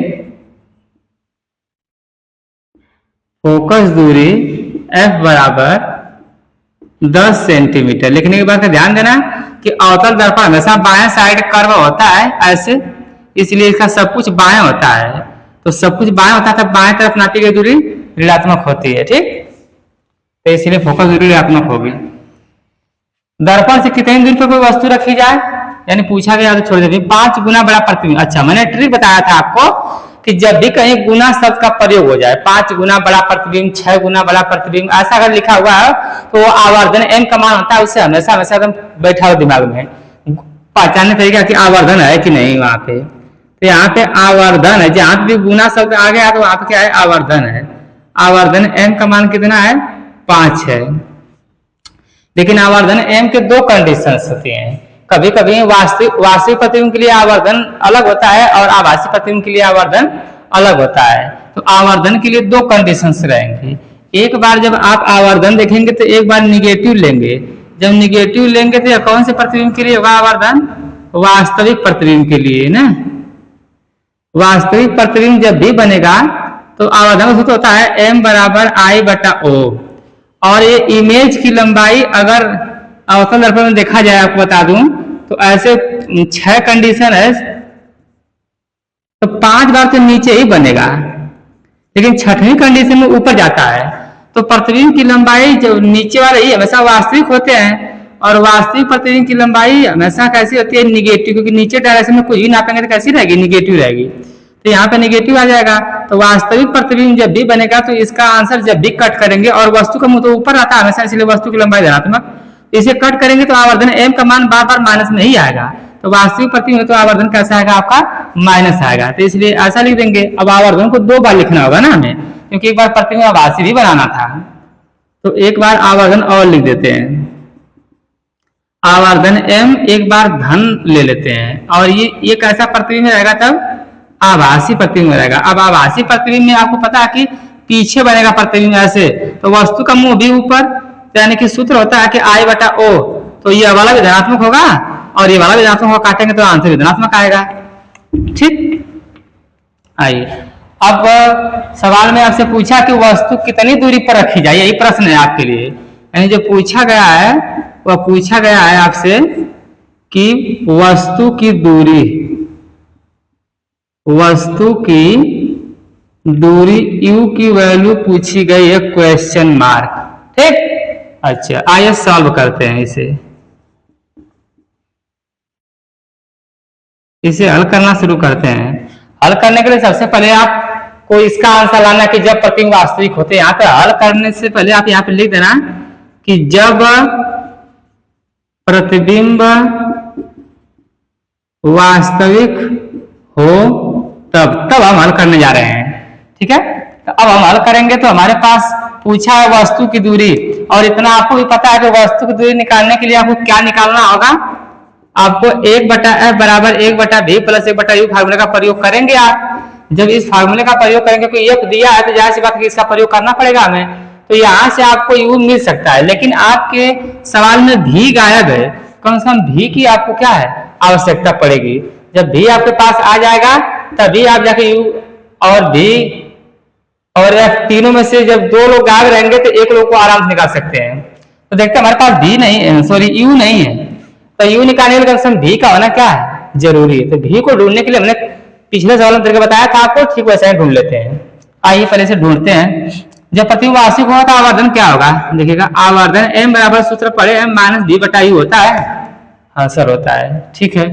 फोकस दूरी F बराबर 10 सेंटीमीटर। लिखने के बाद ध्यान देना कि अवतल दर्पण हमेशा बाएं साइड कर्व होता है ऐसे, इसलिए इसका सब कुछ बाएं होता है। तो सब कुछ बाएं होता है तो बाएं तरफ नापी गई दूरी ऋणात्मक होती है। ठीक, तो इसलिए फोकस दूरी ऋणात्मक होगी। दर्पण से कितनी दूरी पर कोई वस्तु रखी जाए, यानी पूछा गया तो छोड़ दीजिए। 5 गुना बड़ा प्रतिबिंब। अच्छा, मैंने ट्रिक बताया था आपको कि जब भी कहीं गुना शब्द का प्रयोग हो जाए, 5 गुना बड़ा प्रतिबिंब, 6 गुना बड़ा प्रतिबिंब, ऐसा अगर लिखा हुआ है तो आवर्धन m का मान होता है, उससे हमेशा हमेशा एकदम बैठा हो दिमाग में, पहचानने तरीका कि आवर्धन है कि नहीं वहां पे। तो यहाँ पे आवर्धन है, जहां भी गुना शब्द आ गया तो वहां पे क्या है? आवर्धन है। आवर्धन m का मान कितना है? 5 है। लेकिन आवर्धन m के दो कंडीशंस होती हैं। कभी कभी वास्तविक प्रतिबिंब के लिए आवर्धन अलग होता है और आभासी प्रतिबिंब के लिए आवर्धन अलग होता है। तो आवर्धन के लिए दो कंडीशंस रहेंगी। एक बार जब आप आवर्धन देखेंगे तो एक बार निगेटिव लेंगे। जब निगेटिव लेंगे तो कौन से प्रतिबिंब के लिए होगा आवर्धन? वास्तविक प्रतिबिंब के लिए ना। वास्तविक प्रतिबिंब जब भी बनेगा तो आवर्धन सूत्र होता है m बराबर I बटा O। और ये इमेज की लंबाई अगर अवतल दर्पण में देखा जाए, आपको बता दूं तो ऐसे 6 कंडीशन है, तो 5 बार तो नीचे ही बनेगा, लेकिन 6वीं कंडीशन में ऊपर जाता है। तो प्रतिबिंब की लंबाई जो नीचे वाले ही हमेशा वास्तविक होते हैं, और वास्तविक प्रतिबिंब की लंबाई हमेशा कैसी होती है? निगेटिव, क्योंकि नीचे डायरेक्शन में कुछ भी नापेंगे तो कैसी रहेगी? निगेटिव रहेगी। तो यहाँ पे निगेटिव आ जाएगा। तो वास्तविक प्रतिबिंब जब भी बनेगा तो इसका आंसर जब भी कट करेंगे, और वस्तु का मुंह तो ऊपर आता है हमेशा, इसलिए वस्तु की लंबाई धनात्मक, इसे कट करेंगे तो आवर्धन m का मान बार बार माइनस में ही आएगा। तो वास्तविक प्रतिबिंब तो आवर्धन कैसा आएगा? आपका माइनस आएगा। तो इसलिए ऐसा लिख देंगे। अब आवर्धन को 2 बार लिखना होगा ना हमें, क्योंकि एक बार प्रतिबिंब आभासी भी बनाना था। तो एक बार आवर्धन और लिख देते हैं, आवर्धन m एक बार धन ले लेते हैं, और ये कैसा प्रतिबिंब रहेगा? तब आभासी प्रतिबिंब रहेगा। अब आभासी प्रतिबिंब में आपको पता है कि पीछे बनेगा प्रतिबिंब ऐसे, तो वस्तु का मुंह भी ऊपर, यानी कि सूत्र होता है कि I बटा O। तो ये वाला भी धनात्मक होगा और ये वाला भी धनात्मक होगा, काटेंगे तो आंसर भी धनात्मक आएगा। ठीक, आइए अब सवाल में आपसे पूछा कि वस्तु कितनी दूरी पर रखी जाए, यही प्रश्न है आपके लिए। यानी जो पूछा गया है वह पूछा गया है आपसे कि वस्तु की दूरी u की वैल्यू पूछी गई है, क्वेश्चन मार्क। ठीक, अच्छा आइए सॉल्व करते हैं इसे हल करना शुरू करते हैं। हल करने के लिए सबसे पहले आपको इसका आंसर लाना कि जब प्रतिबिंब वास्तविक होते हैं। यहाँ पे हल करने से पहले आप यहाँ पे लिख देना कि जब प्रतिबिंब वास्तविक हो तब हम हल करने जा रहे हैं। ठीक है, तो अब हम हल करेंगे तो हमारे पास पूछा है वस्तु की दूरी, और इतना आपको भी पता है कि वस्तु की दूरी निकालने के लिए आपको क्या निकालना होगा, आपको 1/f बराबर 1/v प्लस 1/u फार्मूले का प्रयोग करेंगे। आप जब इस फार्मूले का प्रयोग करेंगे, कोई एक दिया है तो जाहिर सी बात है इसका प्रयोग करना पड़ेगा हमें, तो यहाँ से आपको u मिल सकता है। लेकिन आपके सवाल में भी गायब है, कम से कम भी की आपको क्या है आवश्यकता पड़ेगी। जब भी आपके पास आ जाएगा तभी आप जाके u और v और f तीनों में से जब दो लोग गायब रहेंगे तो एक लोग को आराम से निकाल सकते हैं। तो देखते हैं हमारे पास v नहीं है, सॉरी u नहीं है, तो u निकालने के लिए कम से कम v का होना क्या है जरूरी है। तो v को ढूंढने के लिए हमने पिछले सवाल में तरीका बताया था आपको, ठीक वैसे ही ढूंढ लेते हैं। आइए पहले से ढूंढते हैं। जब प्रतिबिंब वास्तविक होगा तो आवर्धन क्या होगा, देखिएगा आवर्धन m बराबर सूत्र पढ़े m माइनस v बटा u होता है। हाँ सर होता है, ठीक है।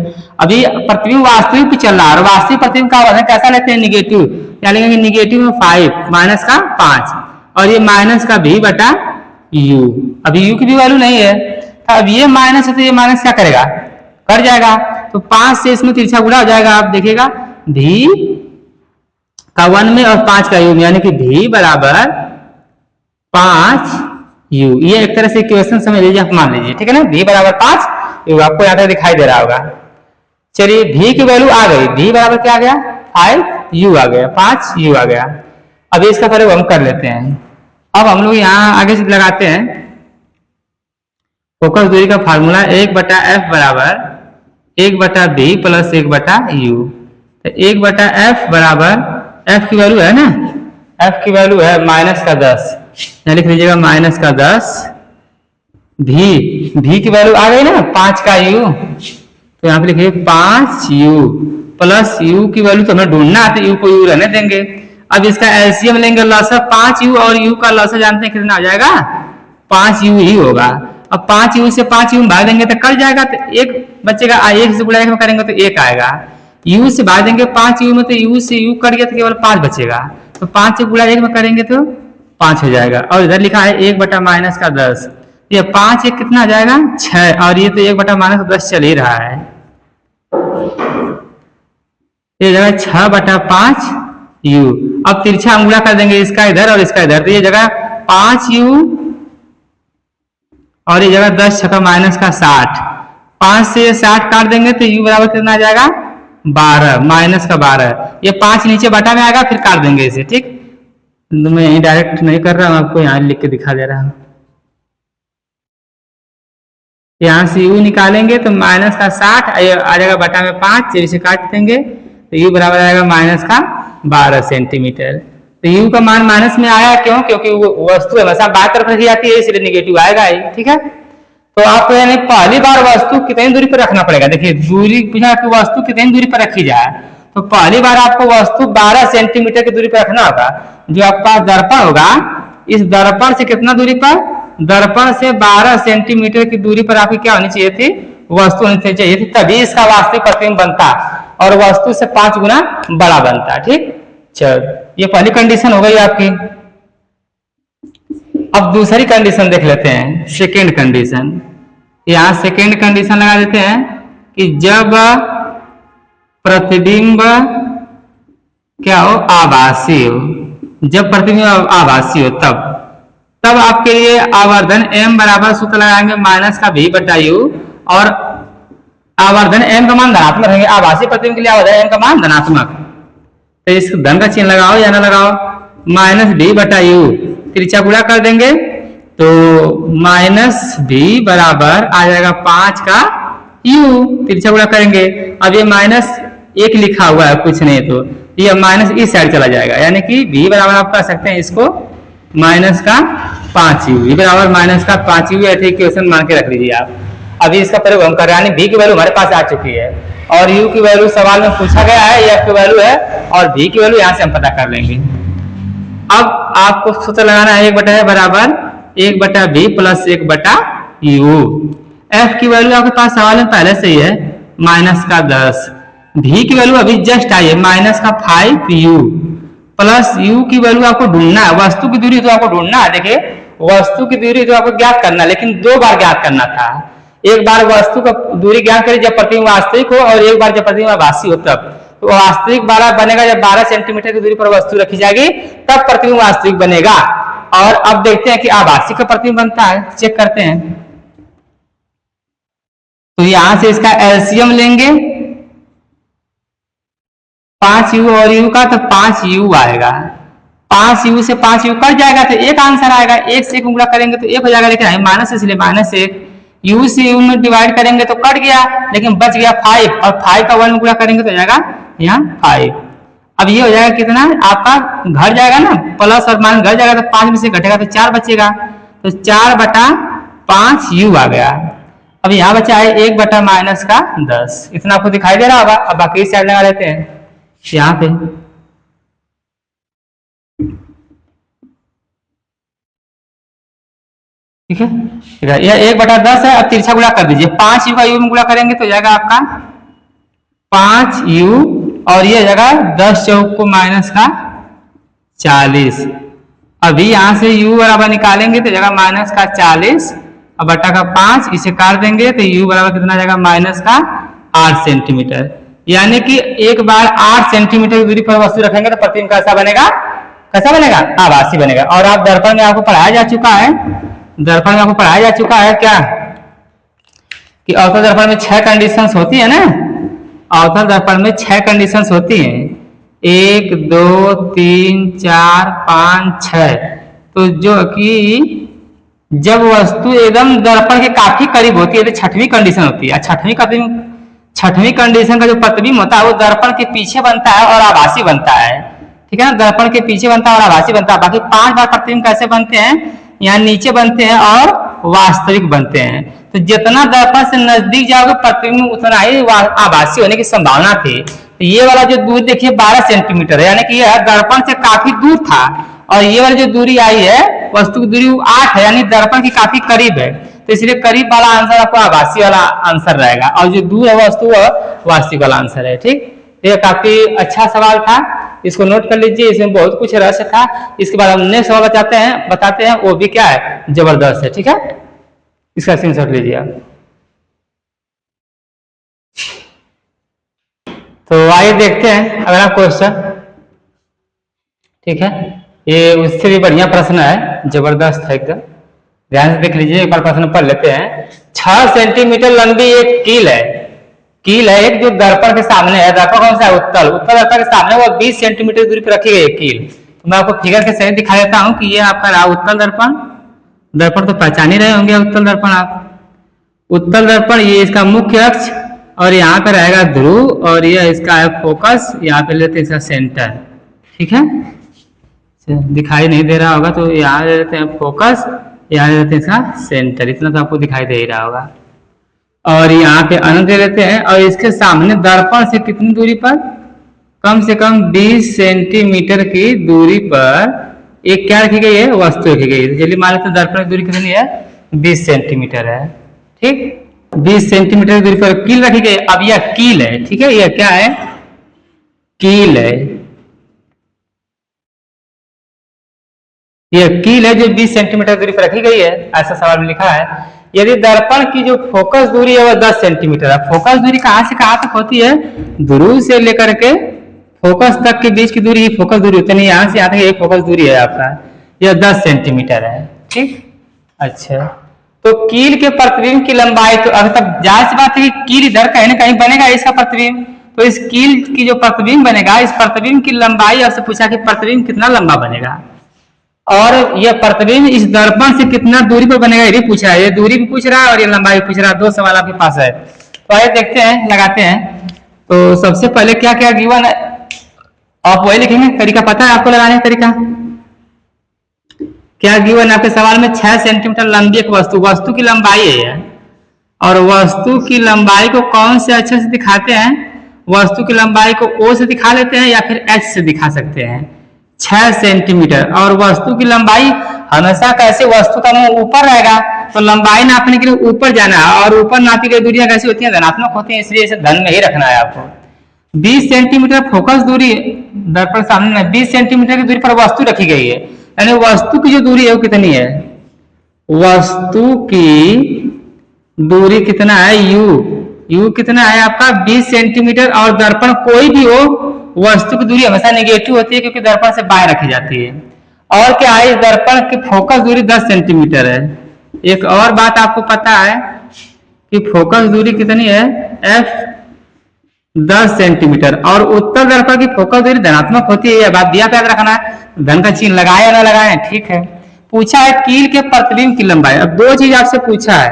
अभी प्रतिबिंब वास्तविक चल रहा है और वास्तविक प्रतिबिंब का आवर्धन कैसा लेते हैं निगेटिव, क्या लेंगे निगेटिव में 5 माइनस का 5 और ये माइनस का v बटा u। अभी u की भी वैल्यू नहीं है, तो अब ये माइनस है तो ये माइनस क्या करेगा कर जाएगा, तो 5 से इसमें तिरछा गुणा हो जाएगा। आप देखिएगा v का 1 में और 5 का u में, यानी कि v बराबर 5u। ये एक तरह से इक्वेशन समझ लीजिए, आप मान लीजिए, ठीक है ना। v बराबर 5 u आपको यहाँ तक दिखाई दे रहा होगा। चलिए v की वैल्यू आ गई, v बराबर क्या आ गया 5u आ गया, 5u आ गया। अभी इसका प्रयोग हम कर लेते हैं। अब हम लोग यहाँ आगे से लगाते हैं फोकस दूरी का फार्मूला 1/f बराबर 1/v प्लस 1/u। तो 1/f बराबर f की वैल्यू है ना, f की वैल्यू है माइनस का 10, यहाँ लिख लीजिएगा माइनस का 10। v की वैल्यू आ गई ना 5 का u, तो यहाँ पे लिखिए 5u प्लस u की वैल्यू तो हमें ढूंढना है, तो u को u रहने देंगे। अब इसका एलसीएम लेंगे, लॉसा 5u और u का लॉसा जानते हैं कितना आ जाएगा 5u ही होगा। अब 5u से 5u भाग देंगे तो कट जाएगा, तो एक बचेगा, एक से गुणा एक में करेंगे तो एक आएगा। u से भाग देंगे 5u में, तो u से u कट गया तो केवल 5 बचेगा, तो 5 से गुणा एक में करेंगे तो 5 हो जाएगा। और इधर लिखा है 1/-10, ये 5 एक कितना आ जाएगा 6, और ये तो 1/-10 चल ही रहा है, ये जगह 6/5u। अब तिरछा हम गुणा कर देंगे इसका इधर और इसका इधर, तो ये जगह 5u और ये जगह 10 छका माइनस का 60, 5 से 60 काट देंगे तो u बराबर कितना आ जाएगा 12 माइनस का 12। ये 5 नीचे बटा में आएगा, फिर काट देंगे इसे, ठीक। मैं डायरेक्ट नहीं कर रहा हूं, आपको यहाँ लिख के दिखा दे रहा हूं। यहाँ से u निकालेंगे तो माइनस का 60 आ जाएगा बटा में 5, से काट देंगे तो u बराबर आएगा माइनस का 12 सेंटीमीटर। तो u का मान माइनस में आया क्यों, क्योंकि वस्तु हमेशा बाएं तरफ रखी जाती है, इसलिए निगेटिव आएगा ही, ठीक है। तो आपको यानी पहली बार वस्तु कितनी दूरी पर रखना पड़ेगा, देखिए दूरी पूछा कि वस्तु कितनी दूरी पर रखी जाए, तो पहली बार आपको वस्तु 12 सेंटीमीटर की दूरी पर रखना होगा। जो आपके पास दर्पण होगा, इस दर्पण से कितना दूरी पर, दर्पण से 12 सेंटीमीटर की दूरी पर आपकी क्या होनी चाहिए थी, वस्तु होनी चाहिए थी, तभी इसका वास्तविक प्रतिबिंब बनता और वस्तु से 5 गुना बड़ा बनता, ठीक। चलो ये पहली कंडीशन हो गई आपकी। अब दूसरी कंडीशन देख लेते हैं, सेकेंड कंडीशन। यहाँ सेकेंड कंडीशन लगा देते हैं कि जब प्रतिबिंब क्या हो आभासी हो, जब प्रतिबिंब आभासी हो तब आपके लिए आवर्धन m बराबर सूत्र लगाएंगे माइनस का v/u, और आवर्धन m का मान धनात्मक रहेंगे। आभासी प्रतिबिंब के लिए आवर्धन m का मान धनात्मक, तो इस धन का चिन्ह लगाओ या ना लगाओ, माइनस v/u तिरछा गुणा कर देंगे तो माइनस v बराबर आ जाएगा 5 का u, तिरछा गुणा करेंगे। अब ये माइनस 1 लिखा हुआ है कुछ नहीं, तो ये माइनस इस साइड चला जाएगा, यानी कि v बराबर आप कह सकते हैं इसको माइनस का 5u, v बराबर माइनस का 5u, ऐसे इक्वेशन मान के रख लीजिए आप। अभी इसका प्रयोग हम कर रहे हैं, यानी v की वैल्यू हमारे पास आ चुकी है और u की वैल्यू सवाल में पूछा गया है, f की वैल्यू है और v की वैल्यू यहाँ से हम पता कर लेंगे। अब आपको सूत्र लगाना है 1/f बराबर 1/v प्लस 1/u। f की वैल्यू आपके पास सवाल में पहले से ही है माइनस का 10, v की वैल्यू अभी जस्ट आई है माइनस का 5u, प्लस u की वैल्यू आपको ढूंढना है, वस्तु की दूरी तो आपको ढूंढना है। देखिए वस्तु की दूरी तो आपको ज्ञात करना है, लेकिन 2 बार ज्ञात करना था, एक बार वस्तु का दूरी ज्ञात करें जब प्रतिबिंब वास्तविक हो, और एक बार जब प्रतिबिंब आभासी हो तब। तो वास्तविक 12 बनेगा जब 12 सेंटीमीटर की दूरी पर वस्तु रखी जाएगी, तब प्रतिबिंब वास्तविक बनेगा। और अब देखते हैं कि आभासी का प्रतिबिंब बनता है, चेक करते हैं। तो यहां से इसका एलसीएम लेंगे 5u और u का, तो 5u आएगा। 5u से 5u कट जाएगा तो एक आंसर आएगा। 1 से 1 गुणा करेंगे तो 1 हो जाएगा, लेकिन माइनस इसलिए -1। u से u में डिवाइड करेंगे तो कट गया, लेकिन बच गया 5, और 5 का 1 में गुणा करेंगे तो हो जाएगा यहाँ 5। अब ये हो जाएगा कितना, आपका घट जाएगा ना, प्लस और माइनस घट जाएगा, तो 5 में से घटेगा तो 4 बचेगा, तो 4/5u आ गया। अब यहाँ बचा है 1/-10। इतना आपको दिखाई दे रहा होगा। अब बाकी साइड लगा लेते हैं यहाँ पे। ठीक है, यह 1/10 है। अब तिरछा गुणा कर दीजिए, 5u का u में गुणा करेंगे तो जाएगा आपका 5u, और ये जगह 10 चौक को -40। अभी यहां से u बराबर निकालेंगे तो जगह -40 और बटा का 5, इसे काट देंगे तो u बराबर कितना जाएगा -8 सेंटीमीटर। यानी कि एक बार 8 सेंटीमीटर की दूरी पर वस्तु रखेंगे तो प्रतिबिंब कैसा बनेगा, कैसा बनेगा, आभासी बनेगा। और आप दर्पण में आपको पढ़ाया जा चुका है, दर्पण में आपको पढ़ाया जा चुका है क्या, कि अवतल दर्पण में 6 कंडीशंस होती है ना। अवतल दर्पण में 6 कंडीशंस होती हैं, 1 2 3 4 5 6। तो जो कि जब वस्तु एकदम दर्पण के काफी करीब होती है तो 6वीं कंडीशन होती है। 6वीं कंडीशन का जो प्रतिबिंब होता है वो दर्पण के पीछे बनता है और आभासी बनता है। ठीक है ना, दर्पण के पीछे बनता है और आभासी बनता है। बाकी 5 बार प्रतिबिंब कैसे बनते हैं, यहाँ नीचे बनते हैं और वास्तविक बनते हैं। तो जितना दर्पण से नजदीक जाओगे प्रतिबिंब उतना ही आभासी होने की संभावना थी। तो ये वाला जो दूरी देखिए 12 सेंटीमीटर है, यानी कि यह दर्पण से काफी दूर था, और ये वाली जो दूरी आई है वस्तु की दूरी 8 है, यानी दर्पण के काफी करीब है। तो इसलिए करीब वाला आंसर आपको आभासी वाला आंसर रहेगा, और जो दूर है वस्तु वास्तविक वाला आंसर है। ठीक, ये काफी अच्छा सवाल था, इसको नोट कर लीजिए, इसमें बहुत कुछ रहस्य था। इसके बाद हम नेक्स्ट सवाल बताते हैं, वो भी क्या है, जबरदस्त है। ठीक है, इसका स्क्रीनशॉट लीजिए आप। तो आइए देखते हैं अगला क्वेश्चन। ठीक है, ये उससे भी बढ़िया प्रश्न है, जबरदस्त है एकदम, ध्यान से देख लीजिए। एक बार प्रश्न पढ़ लेते हैं। 6 सेंटीमीटर लंबी एक कील है, कील है एक जो दर्पण के सामने है। दर्पण कौन सा है, उत्तल दर्पण के सामने, वो 20 सेंटीमीटर दूरी पर रखी गई है कील। तो मैं आपको फिगर के सहित दिखा देता हूँ कि ये आपका रहा उत्तल दर्पण। दर्पण तो पहचान ही रहे होंगे उत्तल दर्पण आप। उत्तल दर्पण ये इसका मुख्य अक्ष, और यहाँ पे रहेगा ध्रुव, और ये इसका है फोकस, यहाँ पे लेते हैं इसका सेंटर। ठीक है, दिखाई नहीं दे रहा होगा तो यहाँ ले लेते हैं फोकस, यहाँ ले लेते हैं इसका सेंटर। इतना तो आपको दिखाई दे ही रहा होगा। और यहाँ पे अनंत ले लेते हैं, और इसके सामने दर्पण से कितनी दूरी पर, कम से कम 20 सेंटीमीटर की दूरी पर एक क्या रखी गई है, वस्तु रखी गई है। चलिए मान लेते हैं दर्पण की दूरी कितनी है, 20 सेंटीमीटर है। ठीक, 20 सेंटीमीटर की दूरी पर कील रखी गई। अब यह कील है, ठीक है, यह क्या है, कील है। यह कील है जो 20 सेंटीमीटर दूरी पर रखी गई है, ऐसा सवाल में लिखा है। यदि दर्पण की जो फोकस दूरी है वह 10 सेंटीमीटर है। फोकस दूरी कहां से कहां तक होती है, ध्रुव से लेकर के फोकस तक के बीच की दूरी ही फोकस दूरी होती है। यहाँ से यहाँ तक एक फोकस दूरी है आपका, यह 10 सेंटीमीटर है। ठीक, अच्छा, तो कील के प्रतिबिंब की लंबाई, तो अभी तक जाहिर सी बात है कि कील इधर कहीं ना कहीं बनेगा इसका प्रतिबिंब। तो इस कील की जो प्रतिबिंब बनेगा, इस प्रतिबिंब की लंबाई आपसे पूछा कि प्रतिबिंब कितना लंबा बनेगा, और यह प्रतिबिंब इस दर्पण से कितना दूरी पर बनेगा ये भी पूछा है। ये दूरी भी पूछ रहा है और ये लंबाई भी पूछ रहा है। 2 सवाल आपके पास है, तो आइए देखते हैं, लगाते हैं। तो सबसे पहले क्या क्या गिवन है, आप वही लिखेंगे, तरीका पता है आपको लगाने का तरीका क्या गिवन है आपके सवाल में। 6 सेंटीमीटर लंबी एक वस्तु की लंबाई है, और वस्तु की लंबाई को कौन से अक्षर से दिखाते हैं, वस्तु की लंबाई को O से दिखा लेते हैं या फिर H से दिखा सकते हैं। 6 सेंटीमीटर, और वस्तु की लंबाई हमेशा कैसे, वस्तु का मुंह ऊपर रहेगा तो लंबाई नापने के लिए ऊपर जाना है, और ऊपर नापी गई दूरियां कैसी होती हैं, धनात्मक होती हैं, इसलिए इसे धन में ही रखना है आपको। 20 सेंटीमीटर फोकस दूरी दर्पण सामने में 20 सेंटीमीटर की दूरी पर वस्तु रखी गई है, यानी वस्तु की जो दूरी है वो कितनी है, वस्तु की दूरी कितना है यू, यू कितना है आपका 20 सेंटीमीटर। और दर्पण कोई भी हो वस्तु की दूरी हमेशा नेगेटिव होती है क्योंकि दर्पण से बाहर रखी जाती है। और क्या है, इस दर्पण की फोकस दूरी 10 सेंटीमीटर है। एक और बात आपको पता है कि फोकस दूरी कितनी है, एफ 10 सेंटीमीटर। और उत्तल दर्पण की फोकस दूरी धनात्मक होती है, यह बात दिया याद रखना है। धन का चिन्ह लगाए या ना लगाए, ठीक है। पूछा है कील के प्रतिबिंब की लंबाई। अब दो चीज आपसे पूछा है,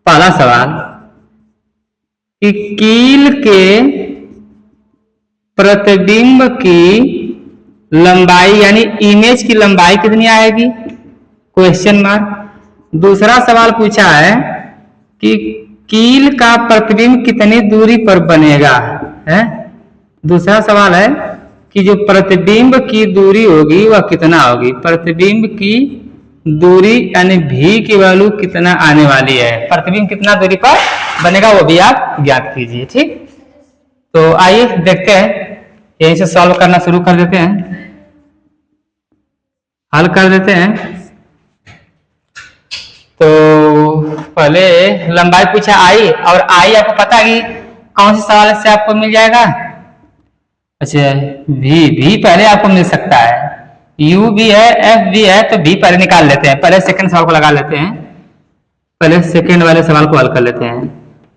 पहला सवाल कि कील के प्रतिबिंब की लंबाई यानी इमेज की लंबाई कितनी आएगी, क्वेश्चन मार्क। दूसरा सवाल पूछा है कि कील का प्रतिबिंब कितनी दूरी पर बनेगा, है। दूसरा सवाल है कि जो प्रतिबिंब की दूरी होगी वह कितना होगी, प्रतिबिंब की दूरी यानी भी की वैल्यू कितना आने वाली है, प्रतिबिंब कितना दूरी पर बनेगा वो भी आप ज्ञात कीजिए, ठीक। तो आइए देखते हैं, यहीं से सॉल्व करना शुरू कर देते हैं, हल कर देते हैं। तो पहले लंबाई पूछा आई, और आई आपको पता है कि कौन से सवाल से आपको मिल जाएगा, अच्छा भी पहले आपको मिल सकता है, u भी है f भी है, तो भी पहले निकाल लेते हैं। पहले सेकंड सवाल को लगा लेते हैं, पहले सेकंड वाले सवाल को हल कर लेते हैं।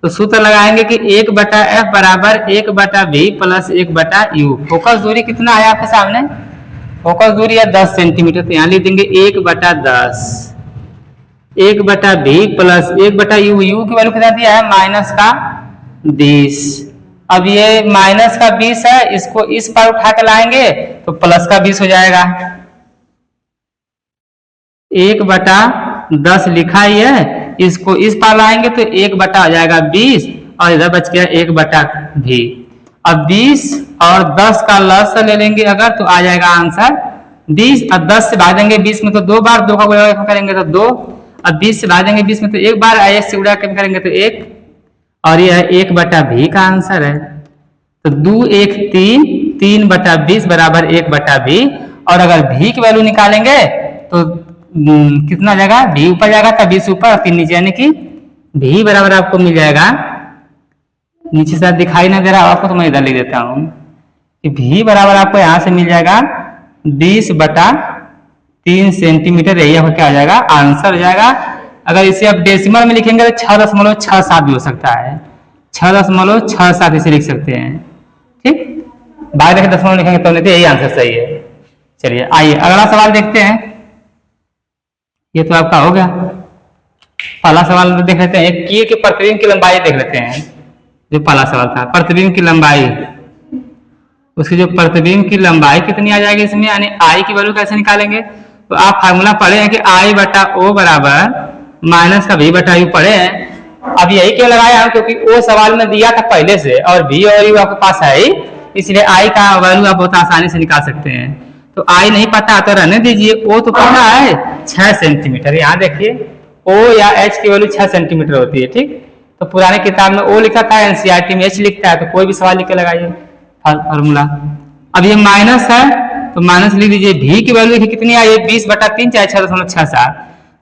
तो सूत्र लगाएंगे कि 1/f बराबर 1/v प्लस 1/u। फोकस दूरी कितना है आपके सामने, फोकस दूरी है 10 सेंटीमीटर, तो यहाँ लिख देंगे 1/10, 1/v प्लस 1/u। u की वैल्यू कितना दिया है, -20। अब ये -20 है, इसको इस पर उठा के लाएंगे तो +20 हो जाएगा। 1/10 लिखा ही है, इसको इस पार लाएंगे तो 1 हो जाएगा 20, और इधर बच गया 1/v। अब 20 और 10 का लस ले लेंगे अगर, तो आ जाएगा आंसर 20। और 10 से भागेंगे 20 में तो 2 बार, 2 का गुणा करेंगे तो 2। अब 20 से भागेंगे 20 में तो 1 बार, 1 से गुणा करेंगे तो 1, और यह 1/v का आंसर है। तो 2 1 3, 3/20 बराबर 1/v। और अगर v की वैल्यू निकालेंगे तो कितना जाएगा, v ऊपर जाएगा तो 20 ऊपर, 3 नीचे, यानी कि v बराबर आपको मिल जाएगा, नीचे से दिखाई ना दे रहा आपको तो मैं इधर लिख देता हूं कि v बराबर आपको यहां से मिल जाएगा 20/3 सेंटीमीटर। यही आपको क्या हो जाएगा, आंसर हो जाएगा। अगर इसे आप डेसिमल में लिखेंगे तो 6.67 भी हो सकता है, 6.67 इसे लिख सकते हैं, ठीक। बाहर देखे दशमलव लिखेंगे तो नहीं, तो यही आंसर सही है। चलिए आइए अगला सवाल देखते हैं। ये तो आपका हो गया, पहला सवाल देख लेते हैं। कील के प्रतिबिंब की लंबाई देख लेते हैं, जो पहला सवाल था, प्रतिबिंब की लंबाई, उसकी जो प्रतिबिंब की लंबाई कितनी आ जाएगी इसमें, यानी आई की वैल्यू कैसे निकालेंगे। तो आप फार्मूला पढ़े हैं कि I/O बराबर -v/u पढ़े हैं। अब यही क्यों लगाया हम, क्योंकि वो सवाल में दिया था पहले से, और v और u आपके पास है, इसलिए I का वैल्यू आप बहुत आसानी से निकाल सकते हैं। तो I नहीं पता तो रहने दीजिए, O तो पता है 6 सेंटीमीटर। यहाँ देखिए O या H की वैल्यू 6 सेंटीमीटर होती है, ठीक। तो पुराने किताब में O लिखा था, NCERT में H लिखता है, तो कोई भी सवाल लिख के लगाइए फार्मूला। अब ये माइनस है तो माइनस लिख दीजिए। v की वैल्यू कितनी आई है, 20/3 चाहे 6.67।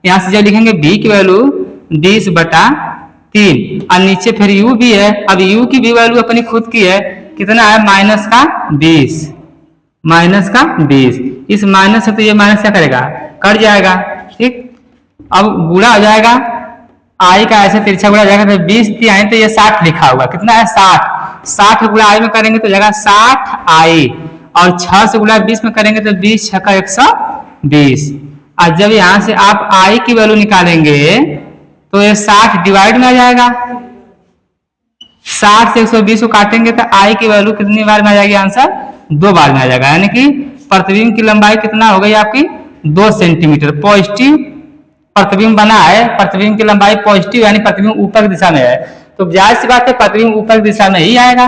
यहाँ से जब लिखेंगे v की वैल्यू 20/3, और नीचे फिर u भी है। अब u की भी वैल्यू अपनी खुद की है, कितना है, -20। इस माइनस से तो ये माइनस क्या करेगा, कट जाएगा, ठीक। अब गुणा हो जाएगा, आई का ऐसे तिरछा गुणा हो जाएगा, तो 20 आई तो ये 60 लिखा होगा, कितना है 60 गुणा आई में करेंगे तो जाएगा 60i, और 6 से गुणा 20 में करेंगे तो 20 6 का 120। और जब यहाँ से आप आई की वैल्यू निकालेंगे तो ये 60 डिवाइड में आ जाएगा, 60 से 120 को काटेंगे तो आई की वैल्यू कितनी बार में आ जाएगी, आंसर 2 बार में आ जाएगा। यानी कि प्रतिबिंब की लंबाई कितना हो गई आपकी, 2 सेंटीमीटर। पॉजिटिव प्रतिबिंब बना है, प्रतिबिंब की लंबाई पॉजिटिव यानी प्रतिबिंब ऊपर की दिशा में है, तो जाहिर सी बात है प्रतिबिंब ऊपर की दिशा में ही आएगा।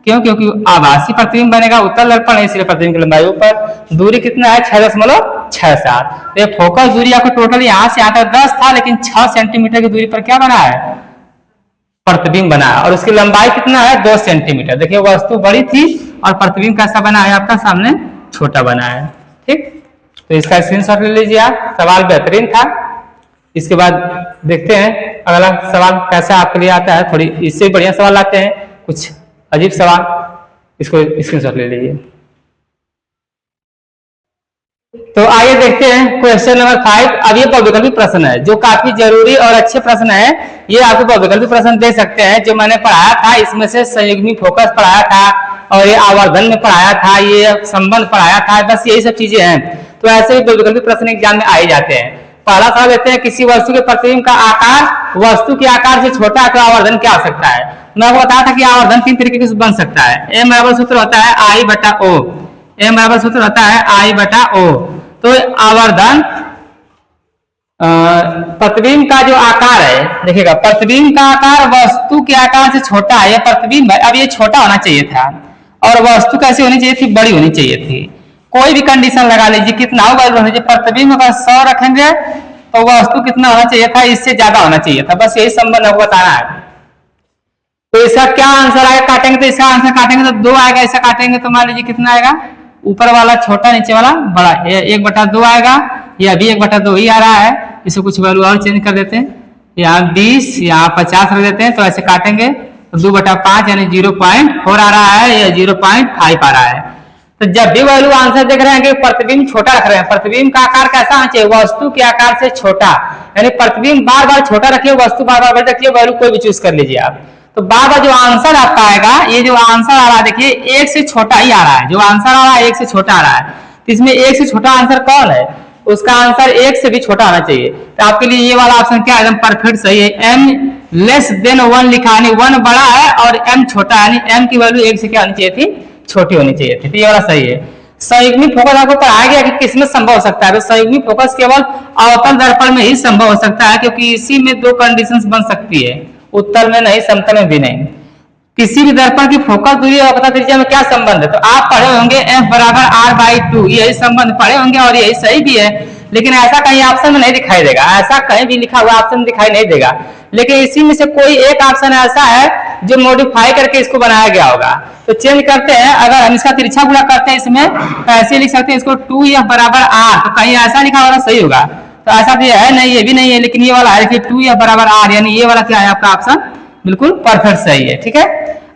क्यों, क्योंकि आभासी प्रतिबिंब बनेगा, उत्तल दर्पण है, इसलिए प्रतिबिंब की लंबाई ऊपर। दूरी कितना है, 6.67। तो फोकस दूरी आपको टोटल यहाँ से यहाँ तक 10 था, लेकिन 6 सेंटीमीटर की दूरी पर क्या बना है, प्रतिबिंब बना है, और उसकी लंबाई कितना है, 2 सेंटीमीटर। देखिए वस्तु बड़ी थी और प्रतिबिंब कैसा बना है आपका सामने, छोटा बना है, ठीक। तो इसका स्क्रीनशॉट ले लीजिए आप। सवाल बेहतरीन था। इसके बाद देखते हैं अगला सवाल कैसा आपके लिए आता है। थोड़ी इससे बढ़िया सवाल आते हैं, कुछ अजीब सवाल, इसको स्क्रीनशॉट ले लीजिए। तो आइए देखते हैं क्वेश्चन नंबर 5। अब ये बहुविकल्पी प्रश्न है जो काफी जरूरी और अच्छे प्रश्न है। ये आपको बहुविकल्पी प्रश्न दे सकते हैं। जो मैंने पढ़ाया था इसमें से संयुग्मी फोकस पढ़ाया था और ये आवर्धन में पढ़ाया था, ये संबंध पढ़ाया था, बस यही सब चीजें हैं। तो ऐसे ही बहुविकल्पी प्रश्न एग्जाम में आ ही जाते हैं। पहला सवाल लेते हैं, किसी वस्तु के प्रतिबिंब का आकार वस्तु के आकार से छोटा है तो आवर्धन क्या हो सकता है। मैं आपको बताया था कि आवर्धन 3 तरीके से बन सकता है। एम बराबर सूत्र होता है आई बटा ओ। एम बराबर सूत्र होता है आई बटा ओ। तो आवर्धन प्रतिबिंब का जो आकार है, देखिएगा प्रतिबिंब का आकार वस्तु के आकार से छोटा है। यह प्रतिबिंब है, अब ये छोटा होना चाहिए था और वस्तु कैसी होनी चाहिए थी, बड़ी होनी चाहिए थी। कोई भी कंडीशन लगा लीजिए, कितना होगा, प्रतिबिंब अगर 100 रखेंगे तो वस्तु कितना होना चाहिए था, इससे ज्यादा होना चाहिए था। बस यही संबंध आपको बताना है। तो इसका क्या आंसर आएगा, काटेंगे तो इसका आंसर काटेंगे तो 2 आएगा। ऐसा काटेंगे तो मान लीजिए कितना आएगा, ऊपर वाला छोटा नीचे वाला बड़ा, 1/2 आएगा। ये अभी 1/2 ही आ रहा है। इसको कुछ वैल्यू और चेंज कर देते हैं, यहाँ 20 यहाँ 50 रख देते हैं। तो ऐसे काटेंगे तो 2/5 यानी 0.4 आ रहा है, या 0.5 आ रहा है। तो जब भी वैल्यू आंसर देख रहे हैं कि प्रतिबिंब छोटा रख रहे हैं, प्रतिबिंब का आकार कैसा होना चाहिए, वस्तु के आकार से छोटा, यानी प्रतिबिंब बार बार छोटा रखिए, वस्तु बार बार बड़ी रखिए, वैल्यू कोई भी चूज कर लीजिए आप। तो बार बार जो आंसर आपका आएगा, ये जो आंसर आ रहा है देखिए 1 से छोटा ही आ रहा है। जो आंसर आ रहा है 1 से छोटा आ रहा है। तो इसमें 1 से छोटा आंसर कौन है, उसका आंसर 1 से भी छोटा आना चाहिए। तो आपके लिए ये वाला ऑप्शन क्या एकदम परफेक्ट सही है। m लेस देन 1 लिखा, यानी 1 बड़ा है और m छोटा है, यानी m की वैल्यू 1 से क्या होनी चाहिए थी, छोटी होनी चाहिए थी। तो ये वाला सही है। संयुग्मी फोकस आपको पढ़ाया गया कि किसमें संभव हो सकता है। तो संयुग्मी फोकस केवल अवतल दर्पण में ही संभव हो सकता है, क्योंकि इसी में 2 कंडीशंस बन सकती है, उत्तल में नहीं, समतल में भी नहीं। किसी भी दर्पण की फोकस दूरी और अवतल त्रिज्या में क्या संबंध है, तो आप पढ़े होंगे f बराबर r/2, यही संबंध पढ़े होंगे और यही सही भी है। लेकिन ऐसा कहीं ऑप्शन में नहीं दिखाई देगा, ऐसा कहीं भी लिखा हुआ ऑप्शन दिखाई नहीं देगा। लेकिन इसी में से कोई एक ऑप्शन ऐसा है जो मॉडिफाई करके इसको बनाया गया होगा। तो चेंज करते हैं, अगर हम इसका तिरछा गुणा करते हैं इसमें, तो ऐसे लिख सकते हैं इसको 2f बराबर r, तो कहीं ऐसा लिखा होगा सही होगा। तो ऐसा भी है नहीं, ये भी नहीं है, लेकिन ये वाला है कि 2f बराबर r, यानी ये वाला क्या है आपका ऑप्शन बिल्कुल परफेक्ट सही है। ठीक है,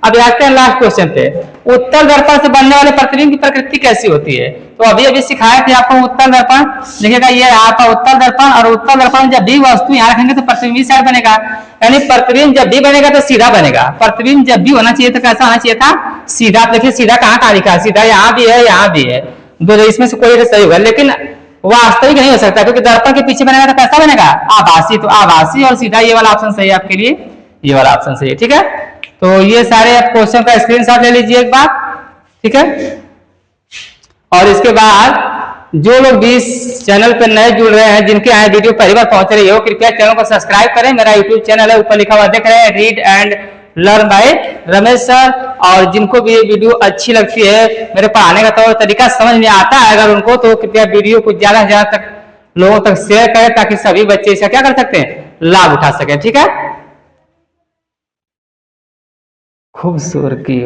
अब आते हैं लास्ट क्वेश्चन पे। उत्तल दर्पण से बनने वाले प्रतिबिंब की प्रकृति कैसी होती है। तो अभी सिखाया थे आपको उत्तल दर्पण। देखिएगा ये आपका उत्तल दर्पण, और उत्तल दर्पण जब भी वस्तु यहाँ रखेंगे तो प्रतिबिंब इस साइड बनेगा, यानी प्रतिबिंब जब भी बनेगा तो सीधा बनेगा। प्रतिबिंब जब भी होना चाहिए तो कैसा होना चाहिए था, सीधा। देखिए सीधा कहाँ लिखा है, सीधा यहाँ भी है, यहाँ भी है, दो इसमें से कोई सही होगा, लेकिन वास्तविक नहीं हो सकता, क्योंकि दर्पण के पीछे बनेगा तो कैसा बनेगा, आभासी। तो आभासी और सीधा, ये वाला ऑप्शन सही है आपके लिए, ये वाला ऑप्शन सही है। ठीक है, तो ये सारे आप क्वेश्चन का स्क्रीनशॉट ले लीजिए एक बार। ठीक है, और इसके बाद जो लोग भी इस चैनल पर नए जुड़ रहे हैं, जिनके यहाँ वीडियो पहली बार पहुंच रही हो, कृपया चैनल को सब्सक्राइब करें। मेरा यूट्यूब चैनल है, ऊपर लिखा हुआ देख रहे हैं, read and learn by Ramesh sir. और जिनको भी ये वीडियो अच्छी लगती है, मेरे पढ़ाने का तौर तरीका समझ में आता है अगर उनको, तो कृपया वीडियो को ज्यादा से ज्यादा तक लोगों तक शेयर करें, ताकि सभी बच्चे इसका क्या कर सकते हैं, लाभ उठा सके। ठीक है, खूबसूरती।